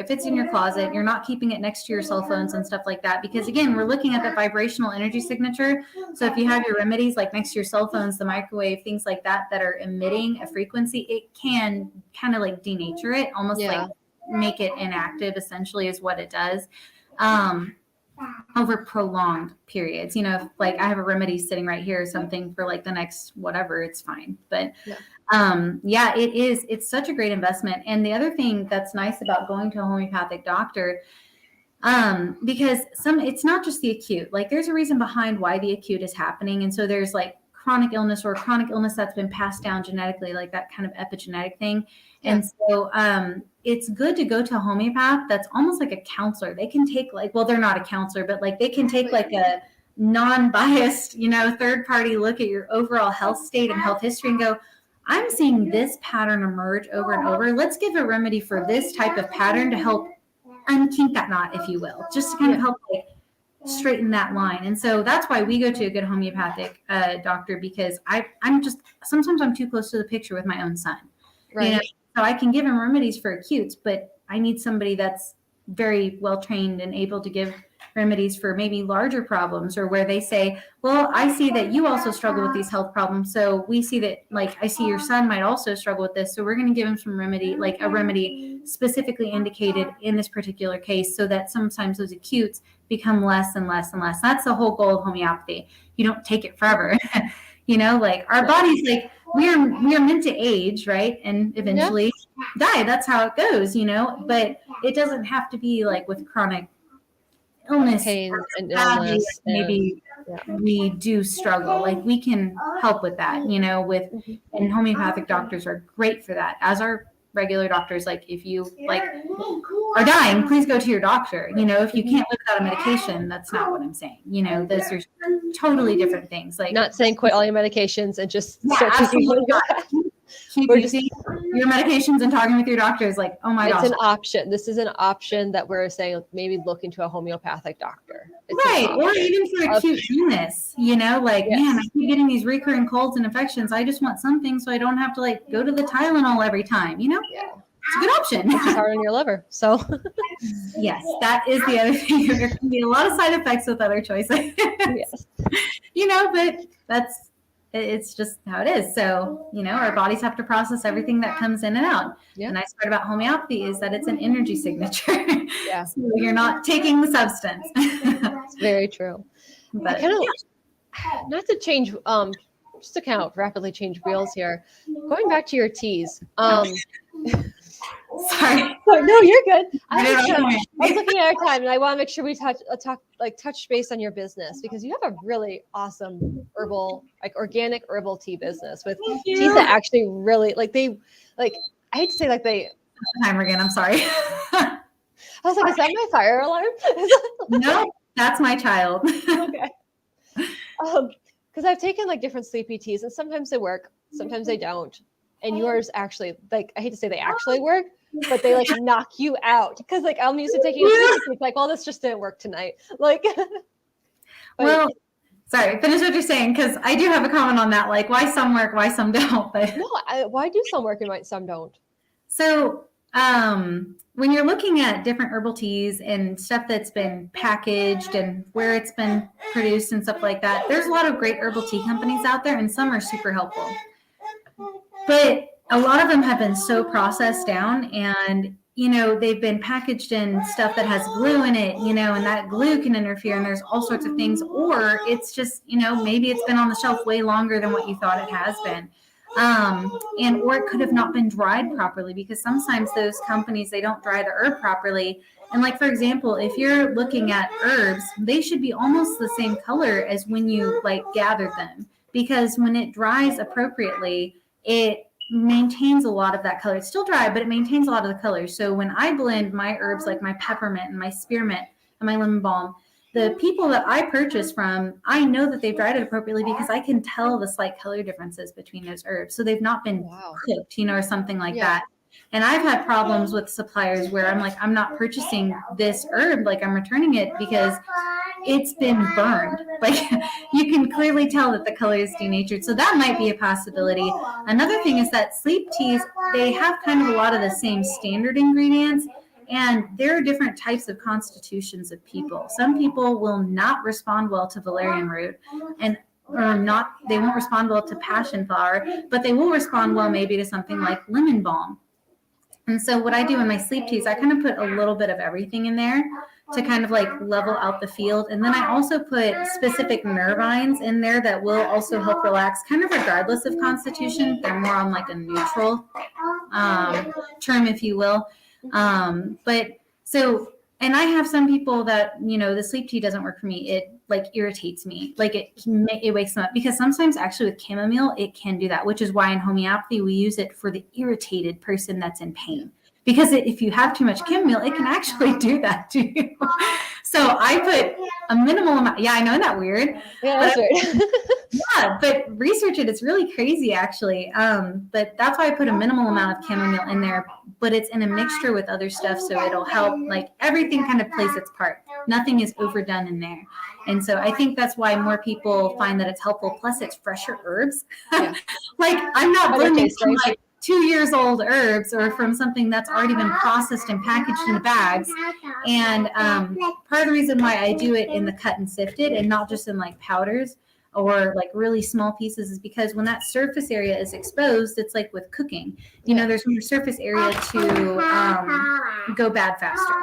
closet, you're not keeping it next to your cell phones and stuff like that. Because again, we're looking at the vibrational energy signature. So if you have your remedies like next to your cell phones, the microwave, things like that are emitting a frequency, it can kind of like denature it, almost like make it inactive, essentially is what it does. Over prolonged periods, if like I have a remedy sitting right here or something for like the next whatever, it's fine. But it's such a great investment. And the other thing that's nice about going to a homeopathic doctor, because it's not just the acute, like there's a reason behind why the acute is happening. And so there's like chronic illness or chronic illness that's been passed down genetically, like that kind of epigenetic thing. Yeah. And so it's good to go to a homeopath that's almost like a counselor. They can take like, well, they're not a counselor, but like they can take like a non-biased, third party look at your overall health state and health history and go, I'm seeing this pattern emerge over and over. Let's give a remedy for this type of pattern to help unkink that knot, if you will, just to kind of help like straighten that line. And so that's why we go to a good homeopathic doctor, because sometimes I'm too close to the picture with my own son. Right. So I can give him remedies for acutes, but I need somebody that's very well trained and able to give remedies for maybe larger problems, or where they say, well, I see that you also struggle with these health problems. So we see that, like, I see your son might also struggle with this. So we're going to give him some remedy, like a remedy specifically indicated in this particular case, so that sometimes those acutes become less and less and less. That's the whole goal of homeopathy. You don't take it forever. Like our bodies, like we are meant to age, right? And eventually die. That's how it goes, but it doesn't have to be like with chronic illness, pain and illness. Maybe we do struggle. Like we can help with that, and homeopathic doctors are great for that, as are regular doctors. Like if you are dying, please go to your doctor. If you can't live without a medication, that's not what I'm saying. Those are totally different things. Like, not saying quit all your medications and just start taking keep using your medications and talking with your doctor is like, oh my gosh. It's an option. This is an option that we're saying maybe look into a homeopathic doctor. It's right. Or even for acute illness, man, I keep getting these recurring colds and infections. I just want something so I don't have to like go to the Tylenol every time, Yeah. It's a good option. It's hard on your liver. So yes, that is the other thing. There can be a lot of side effects with other choices. yes. But it's just how it is. So, our bodies have to process everything that comes in and out. Yeah. The nice part about homeopathy is that it's an energy signature. Yeah. So you're not taking the substance. It's very true. But not to change, just to kind of rapidly change wheels here. Going back to your teas. Sorry. No, you're good. I was looking at our time, and I want to make sure we touch base on your business, because you have a really awesome herbal, like organic herbal tea business with teas that actually really I hate to say timer again. I'm sorry. I was like, is that my fire alarm? No, that's my child. Okay. Because I've taken like different sleepy teas, and sometimes they work, sometimes they don't. And yours actually, I hate to say they actually work, but they knock you out. Because I'm used to taking a sleepy tea. It's like, well, this just didn't work tonight. Well, sorry, finish what you're saying, because I do have a comment on that. Like, why some work, why some don't. But no, why do some work and some don't? So when you're looking at different herbal teas and stuff that's been packaged and where it's been produced and stuff like that, there's a lot of great herbal tea companies out there, and some are super helpful. But a lot of them have been so processed down, and they've been packaged in stuff that has glue in it, and that glue can interfere, and there's all sorts of things. Or it's just, maybe it's been on the shelf way longer than what you thought it has been. Or it could have not been dried properly, because sometimes those companies, they don't dry the herb properly. And for example, if you're looking at herbs, they should be almost the same color as when you gathered them, because when it dries appropriately, it maintains a lot of that color. It's still dry, but it maintains a lot of the color. So when I blend my herbs, like my peppermint and my spearmint and my lemon balm, the people that I purchase from, I know that they've dried it appropriately, because I can tell the slight color differences between those herbs. So they've not been cooked, or something like that. And I've had problems with suppliers where I'm like, I'm not purchasing this herb, I'm returning it because it's been burned. You can clearly tell that the color is denatured. So that might be a possibility. Another thing is that sleep teas, they have kind of a lot of the same standard ingredients, and there are different types of constitutions of people. Some people will not respond well to valerian root, they won't respond well to passion flower, but they will respond well maybe to something like lemon balm. And so what I do in my sleep teas, I kind of put a little bit of everything in there to kind of level out the field. And then I also put specific nervines in there that will also help relax, kind of regardless of constitution. They're more on a neutral term, if you will. And I have some people that, the sleep tea doesn't work for me. like irritates me. Like it wakes them up, because sometimes actually with chamomile, it can do that, which is why in homeopathy, we use it for the irritated person that's in pain. Because if you have too much chamomile, it can actually do that to you. So I put a minimal amount. Yeah, I know, that weird. Yeah, that's weird. Yeah, but research it. It's really crazy, actually. But that's why I put a minimal amount of chamomile in there, but it's in a mixture with other stuff, so it'll help. Like everything kind of plays its part. Nothing is overdone in there, and so I think that's why more people find that it's helpful. Plus, it's fresher herbs. Yeah. Like I'm not Other blending taste, from right? like 2 years old herbs or from something that's already been processed and packaged in bags. And part of the reason why I do it in the cut and sifted and not just in like powders or like really small pieces is because when that surface area is exposed, it's like with cooking, you know, there's more surface area to go bad faster.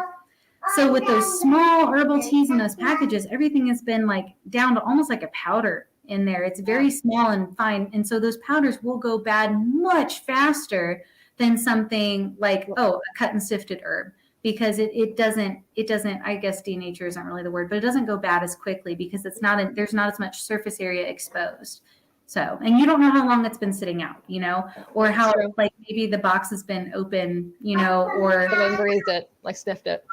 So with those small herbal teas in those packages, everything has been like down to almost like a powder in there. It's very small and fine. And so those powders will go bad much faster than something like, a cut and sifted herb, because it doesn't, I guess denature isn't really the word, but it doesn't go bad as quickly because there's not as much surface area exposed. So, and you don't know how long it's been sitting out, you know, or how like maybe the box has been open, you know, or someone breathed it, like sniffed it.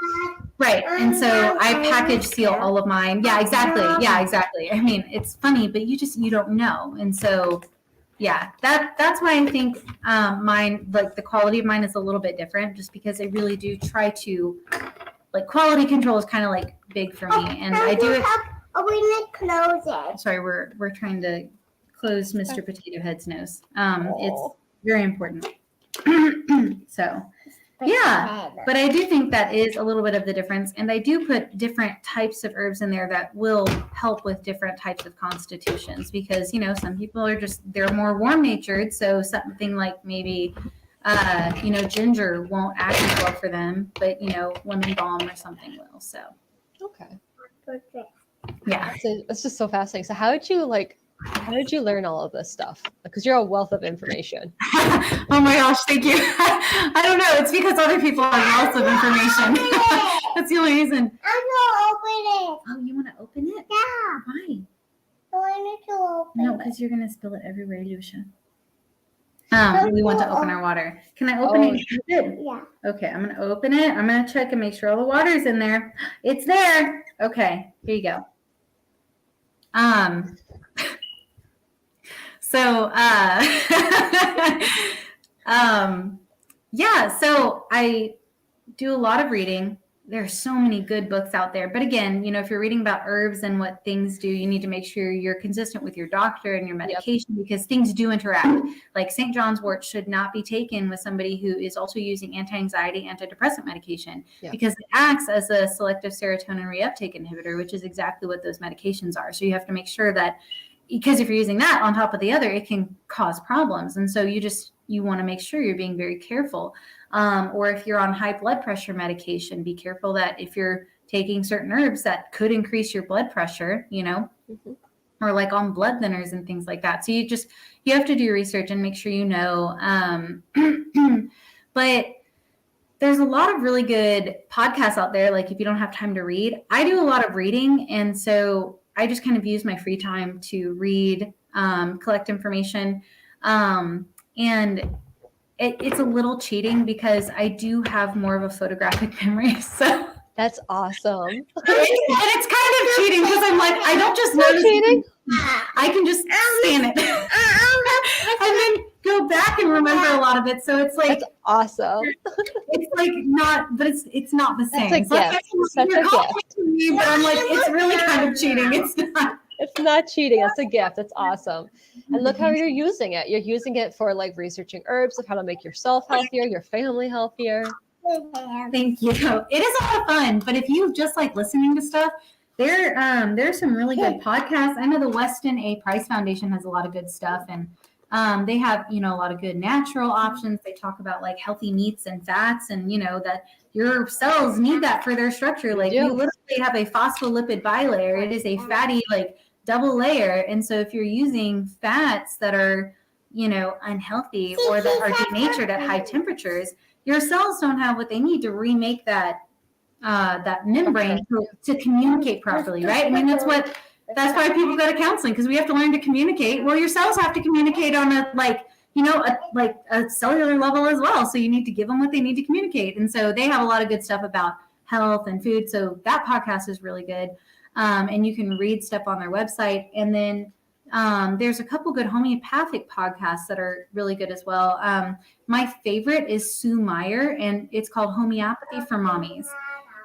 Right. And so I package seal all of mine. Yeah, exactly. Yeah, exactly. I mean, it's funny, but you don't know. And so, yeah, that's why I think mine, like the quality of mine is a little bit different, just because I really do try to, like, quality control is kind of like big for me. And I do it. We need to close it. Sorry, we're trying to close Mr. Potato Head's nose. It's very important. So. Yeah, but I do think that is a little bit of the difference. And I do put different types of herbs in there that will help with different types of constitutions, because, you know, some people are they're more warm natured. So something like maybe, ginger won't act as well for them, but, you know, lemon balm or something will. So, Okay. Yeah. So it's just so fascinating. So how did you learn all of this stuff? Because you're a wealth of information. Oh my gosh, thank you. I don't know. It's because other people have lots of information. That's the only reason. I'm gonna open it. Oh, you want to open it? Yeah. Why? I need to open No, it. because you're going to spill it everywhere, Lucia. We want to open our water. Can I open it? Good. Yeah. Okay, I'm going to open it. I'm going to check and make sure all the water's in there. It's there. Okay, here you go. So, so I do a lot of reading. There are so many good books out there. But again, you know, if you're reading about herbs and what things do, you need to make sure you're consistent with your doctor and your medication, because things do interact. Like St. John's wort should not be taken with somebody who is also using anti-anxiety, antidepressant medication, because it acts as a selective serotonin reuptake inhibitor, which is exactly what those medications are. So you have to make sure that, because if you're using that on top of the other, it can cause problems. And so you want to make sure you're being very careful. Or if you're on high blood pressure medication, be careful that if you're taking certain herbs that could increase your blood pressure, you know, or like on blood thinners and things like that. So you have to do your research and make sure you know. But there's a lot of really good podcasts out there. Like if you don't have time to read, I do a lot of reading. And so I just kind of use my free time to read, collect information. And it's a little cheating because I do have more of a photographic memory. So that's awesome. And it's kind of cheating because I'm like, I don't just notice cheating. I can just scan it and then go back and remember a lot of it. So it's like, that's awesome. It's like not, but it's not the same. That's a gift. That's a gift. Me, but I'm like, it's really kind of cheating. It's not. It's not cheating. It's a gift. It's awesome. And look how you're using it. You're using it for like researching herbs of how to make yourself healthier, your family healthier. Thank you. It is a lot of fun. But if you just like listening to stuff, there's some really good podcasts. I know the Weston A. Price Foundation has a lot of good stuff, and they have, you know, a lot of good natural options. They talk about like healthy meats and fats, and you know that your cells need that for their structure. Like you literally have a phospholipid bilayer. It is a fatty like double layer. And so if you're using fats that are, you know, unhealthy or that are denatured at high temperatures, your cells don't have what they need to remake that that membrane to communicate properly, right? I mean, that's why people go to counseling, because we have to learn to communicate. Well, your cells have to communicate on a cellular level as well. So you need to give them what they need to communicate. And so they have a lot of good stuff about health and food. So that podcast is really good. And you can read stuff on their website. And then there's a couple good homeopathic podcasts that are really good as well. My favorite is Sue Meyer, and it's called Homeopathy for Mommies.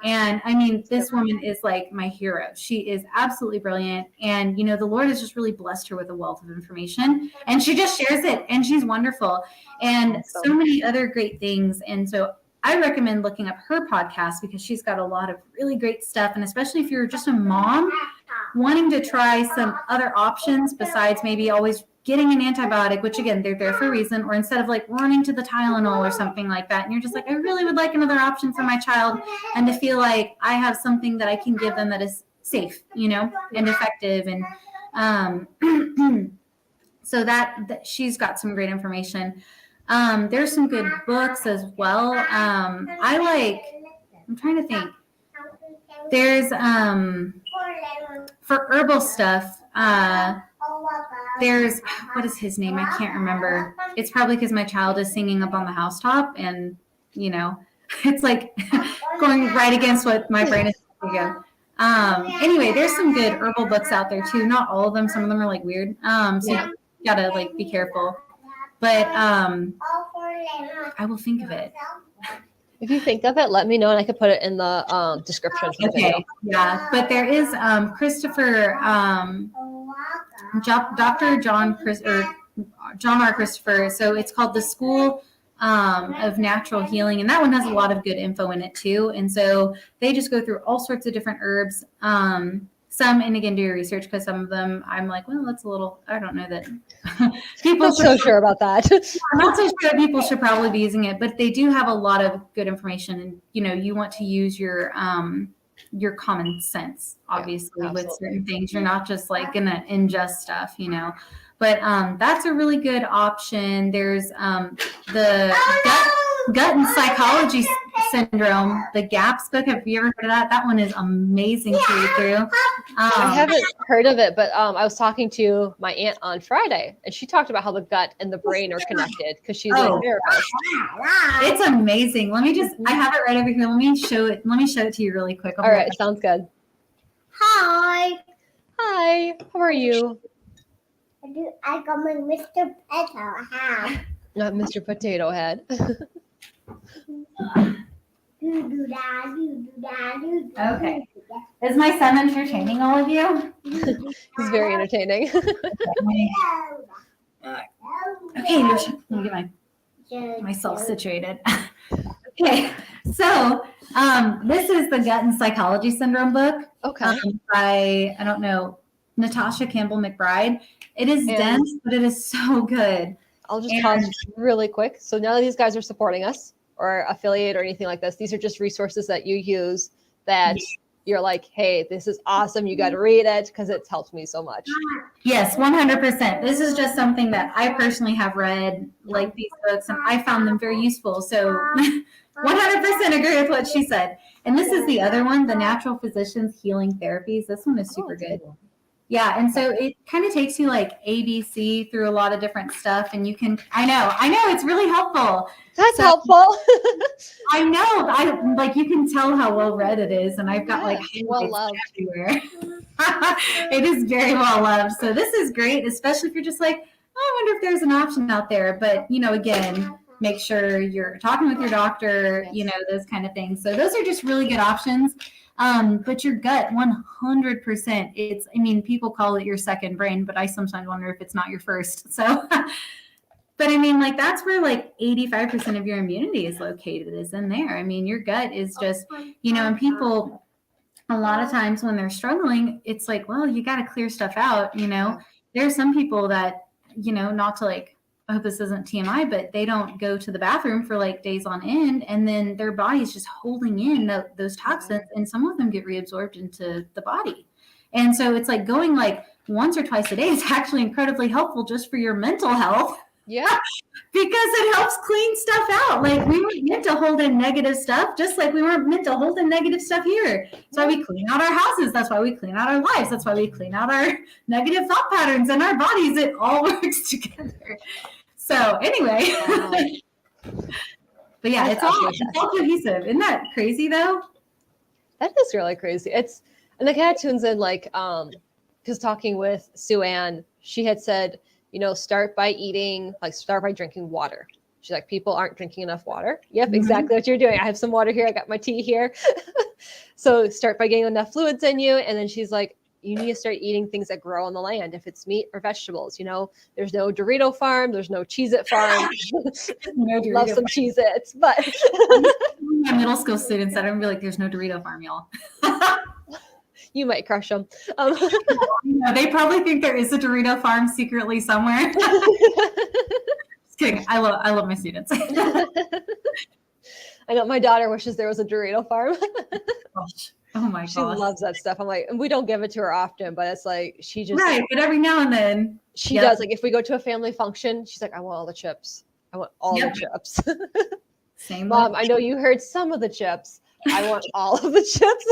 And I mean, this woman is like my hero. She is absolutely brilliant. And, the Lord has just really blessed her with a wealth of information, and she just shares it, and she's wonderful, and so many other great things. And so I recommend looking up her podcast, because she's got a lot of really great stuff. And especially if you're just a mom wanting to try some other options besides maybe always getting an antibiotic, which again, they're there for a reason, or instead of like running to the Tylenol or something like that. And you're just like, I really would like another option for my child, and to feel like I have something that I can give them that is safe, and effective. And so that she's got some great information. There's some good books as well. I'm trying to think. There's for herbal stuff, there's, what is his name? I can't remember. It's probably because my child is singing up on the housetop, and it's like going right against what my brain is trying to go. Anyway, there's some good herbal books out there too. Not all of them. Some of them are like weird. So you gotta like be careful. But I will think of it. If you think of it, let me know, and I could put it in the description. Okay. Yeah, but there is Christopher, Dr. John R. Christopher. So it's called The School of Natural Healing, and that one has a lot of good info in it too. And so they just go through all sorts of different herbs. Some, and again, do your research, because some of them I'm like, well, that's a little, I don't know that people. Not so sure about that. I'm not so sure that people should probably be using it, but they do have a lot of good information, and you want to use your common sense, obviously, with certain things. You're not just like gonna ingest stuff, But that's a really good option. There's the gut and psychology syndrome, the GAPS book. Have you ever heard of that? That one is amazing to read through. I haven't heard of it, but I was talking to my aunt on Friday, and she talked about how the gut and the brain are connected, because she's a therapist. It's amazing. I have it right over here. Let me show it to you really quick. All right, sounds good. Hi. Hi, how are you? I got my Mr. Potato Head. Not Mr. Potato Head. Okay. Is my son entertaining all of you? He's very entertaining. Okay, let me get myself situated. Okay, so this is the Gut and Psychology Syndrome book. Okay. By, I don't know, Natasha Campbell McBride. It is dense, but it is so good. I'll just pause really quick. So none of these guys are supporting us or affiliate or anything like this. These are just resources that you use that you're like, hey, this is awesome. You got to read it because it's helped me so much. Yes, 100%. This is just something that I personally have read, like these books, and I found them very useful. So 100% agree with what she said. And this is the other one, the Natural Physicians Healing Therapies. This one is super good. Yeah, and so it kind of takes you like ABC through a lot of different stuff, and you can. I know, it's really helpful. That's helpful. I know, you can tell how well read it is, and I've got well loved everywhere. It is very well loved. So this is great, especially if you're just like, I wonder if there's an option out there. But again, make sure you're talking with your doctor. Those kind of things. So those are just really good options. But your gut, 100%. People call it your second brain, but I sometimes wonder if it's not your first. So, but that's where 85% of your immunity is located, is in there. Your gut is just, and people, a lot of times when they're struggling, it's like, well, you got to clear stuff out. There are some people that, not to I hope this isn't TMI, but they don't go to the bathroom for days on end, and then their body's just holding in those toxins, and some of them get reabsorbed into the body. And so it's going once or twice a day is actually incredibly helpful just for your mental health. Yeah. Because it helps clean stuff out. Like we weren't meant to hold in negative stuff, just like we weren't meant to hold in negative stuff here. That's why we clean out our houses. That's why we clean out our lives. That's why we clean out our negative thought patterns in our bodies. It all works together. So anyway, but yeah, it's all cohesive. Isn't that crazy though? That is really crazy. And the cat tunes in like, because talking with Sue Ann, she had said, start by drinking water. She's like, people aren't drinking enough water. Yep, exactly what you're doing. I have some water here. I got my tea here. So start by getting enough fluids in you. And then she's like, you need to start eating things that grow on the land. If it's meat or vegetables, there's no Dorito farm. There's no Cheez-It farm. Love some Cheez-Its, but my middle school students said, I'm gonna be like, there's no Dorito farm, y'all. You might crush them. They probably think there is a Dorito farm secretly somewhere. Just kidding. I love my students. I know my daughter wishes there was a Dorito farm. Gosh. Oh my gosh. She loves that stuff. I'm like, and we don't give it to her often, but it's like she just but every now and then she does. Like if we go to a family function, she's like, I want all the chips. I want all the chips. Same. Mom, I know you heard some of the chips. I want all of the chips.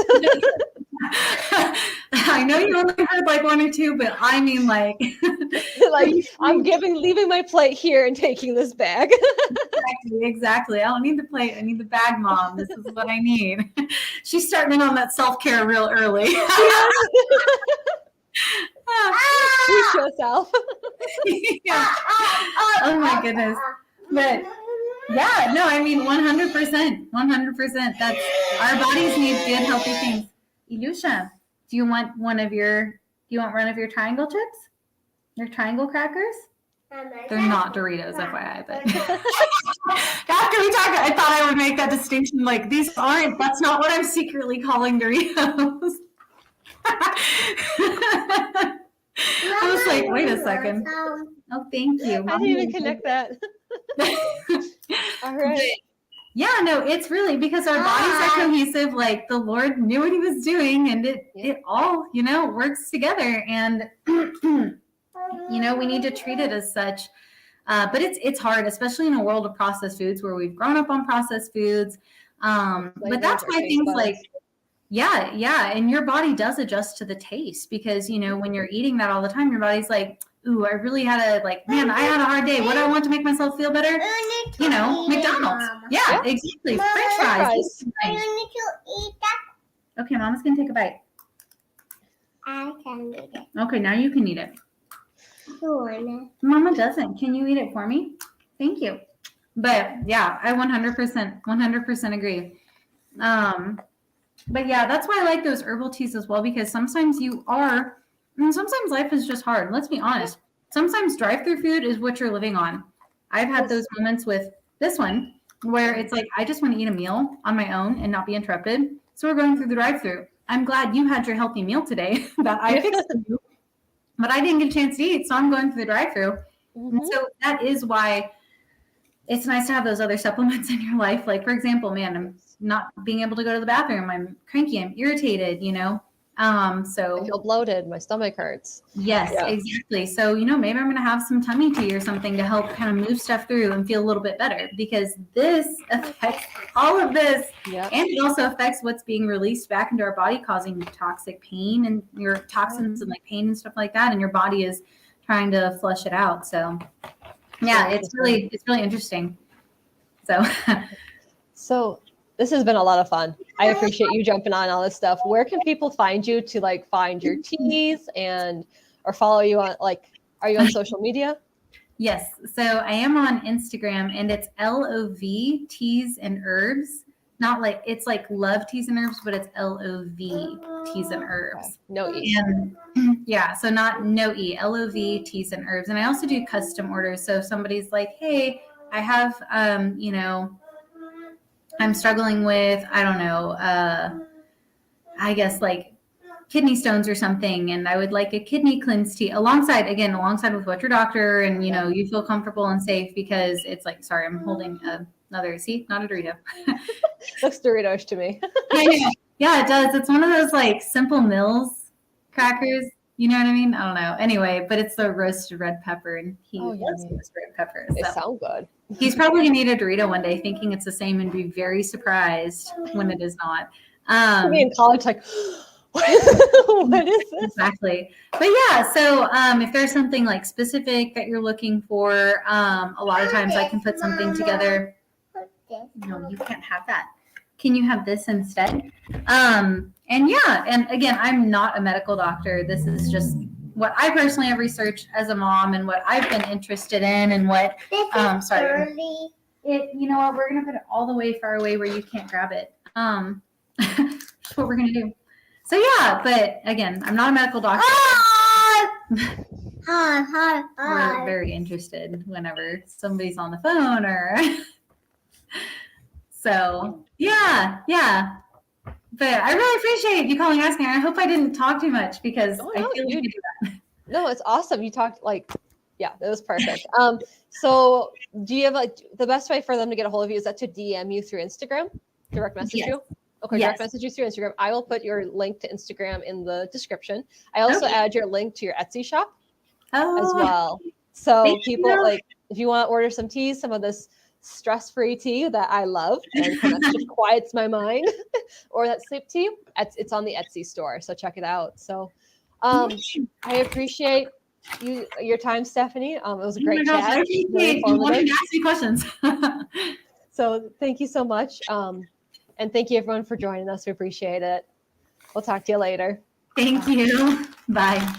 I know you only heard like one or two, but I mean like I'm leaving my plate here and taking this bag. Exactly. I don't need the plate. I need the bag, Mom. This is what I need. She's starting on that self-care real early. Preach yourself. Yeah. Oh my goodness. But yeah, no, I mean 100%. 100%. That's our bodies need good, healthy things. Ilusha, do you want one of your triangle chips? Your triangle crackers? They're not Doritos, FYI, but after we talked, I thought I would make that distinction. Like that's not what I'm secretly calling Doritos. I was like, wait a second. Oh, thank you. I didn't even connect that. All right. Yeah, no, it's really because our bodies are cohesive. Like the Lord knew what he was doing and it all, works together. And, we need to treat it as such. But it's hard, especially in a world of processed foods where we've grown up on processed foods. But that's why things like, and your body does adjust to the taste because, when you're eating that all the time, your body's like, ooh, I really had I had a hard day. What do I want to make myself feel better? McDonald's. Yeah, exactly. French fries. I need to eat that. Okay, Mama's going to take a bite. I can eat it. Okay, now you can eat it. Mama doesn't. Can you eat it for me? Thank you. But yeah, I 100% agree. But yeah, that's why I like those herbal teas as well, because sometimes sometimes life is just hard. Let's be honest. Sometimes drive-through food is what you're living on. I've had those moments with this one where it's like, I just want to eat a meal on my own and not be interrupted. So we're going through the drive-through. I'm glad you had your healthy meal today that I fixed for you, but I didn't get a chance to eat. So I'm going through the drive-through. Mm-hmm. And so that is why it's nice to have those other supplements in your life. Like, for example, I'm not being able to go to the bathroom. I'm cranky. I'm irritated, So I feel bloated. My stomach hurts. Yes, exactly. So, maybe I'm going to have some tummy tea or something to help kind of move stuff through and feel a little bit better, because this affects all of this. Yep. And it also affects what's being released back into our body, causing toxic pain and your toxins and like pain and stuff like that. And your body is trying to flush it out. So yeah, it's really interesting. So this has been a lot of fun. I appreciate you jumping on all this stuff. Where can people find you to find your teas or follow you on are you on social media? Yes. So I am on Instagram and it's LOV Teas and Herbs. Not it's Love Teas and Herbs, but it's LOV Teas and Herbs. Okay. No E. And so not no E, LOV Teas and Herbs. And I also do custom orders. So if somebody's like, hey, I have, I'm struggling with, I guess kidney stones or something, and I would like a kidney cleanse tea alongside with what your doctor and you feel comfortable and safe, because it's sorry, I'm holding another, not a Dorito. Looks Doritos to me. I know. Yeah, it does. It's one of those Simple Mills crackers. You know what I mean? I don't know. Anyway, but it's the roasted red pepper, and he Oh, loves yummy. roasted red pepper. They So sound good. he's probably gonna eat a Dorito one day, thinking it's the same, and be very surprised when it is not. Me in college, like, what is this? Exactly. But yeah, so if there's something like specific that you're looking for, a lot of times I can put something together. No, you can't have that. Can you have this instead? And yeah, and again, I'm not a medical doctor. This is just what I personally have researched as a mom and what I've been interested in and what sorry. You know what, we're gonna put it all the way far away where you can't grab it. That's what we're gonna do. So yeah, but again, I'm not a medical doctor. We're very interested whenever somebody's on the phone or so yeah. But I really appreciate you calling and asking. I hope I didn't talk too much because I feel like you do that. No, it's awesome. You talked like, yeah, it was perfect. So do you have like the best way for them to get a hold of you? Is that to DM you through Instagram? Direct message you? Okay, direct message you through Instagram. I will put your link to Instagram in the description. I also add your link to your Etsy shop as well. So people like, if you want to order some tea, some of this stress-free tea that I love and kind of just quiets my mind, or that sleep tea, it's on the Etsy store. So check it out. So I appreciate your time, Stephanie. It was a great chat. I appreciate you wanting to ask me questions. So thank you so much. And thank you everyone for joining us. We appreciate it. We'll talk to you later. Thank you. Bye.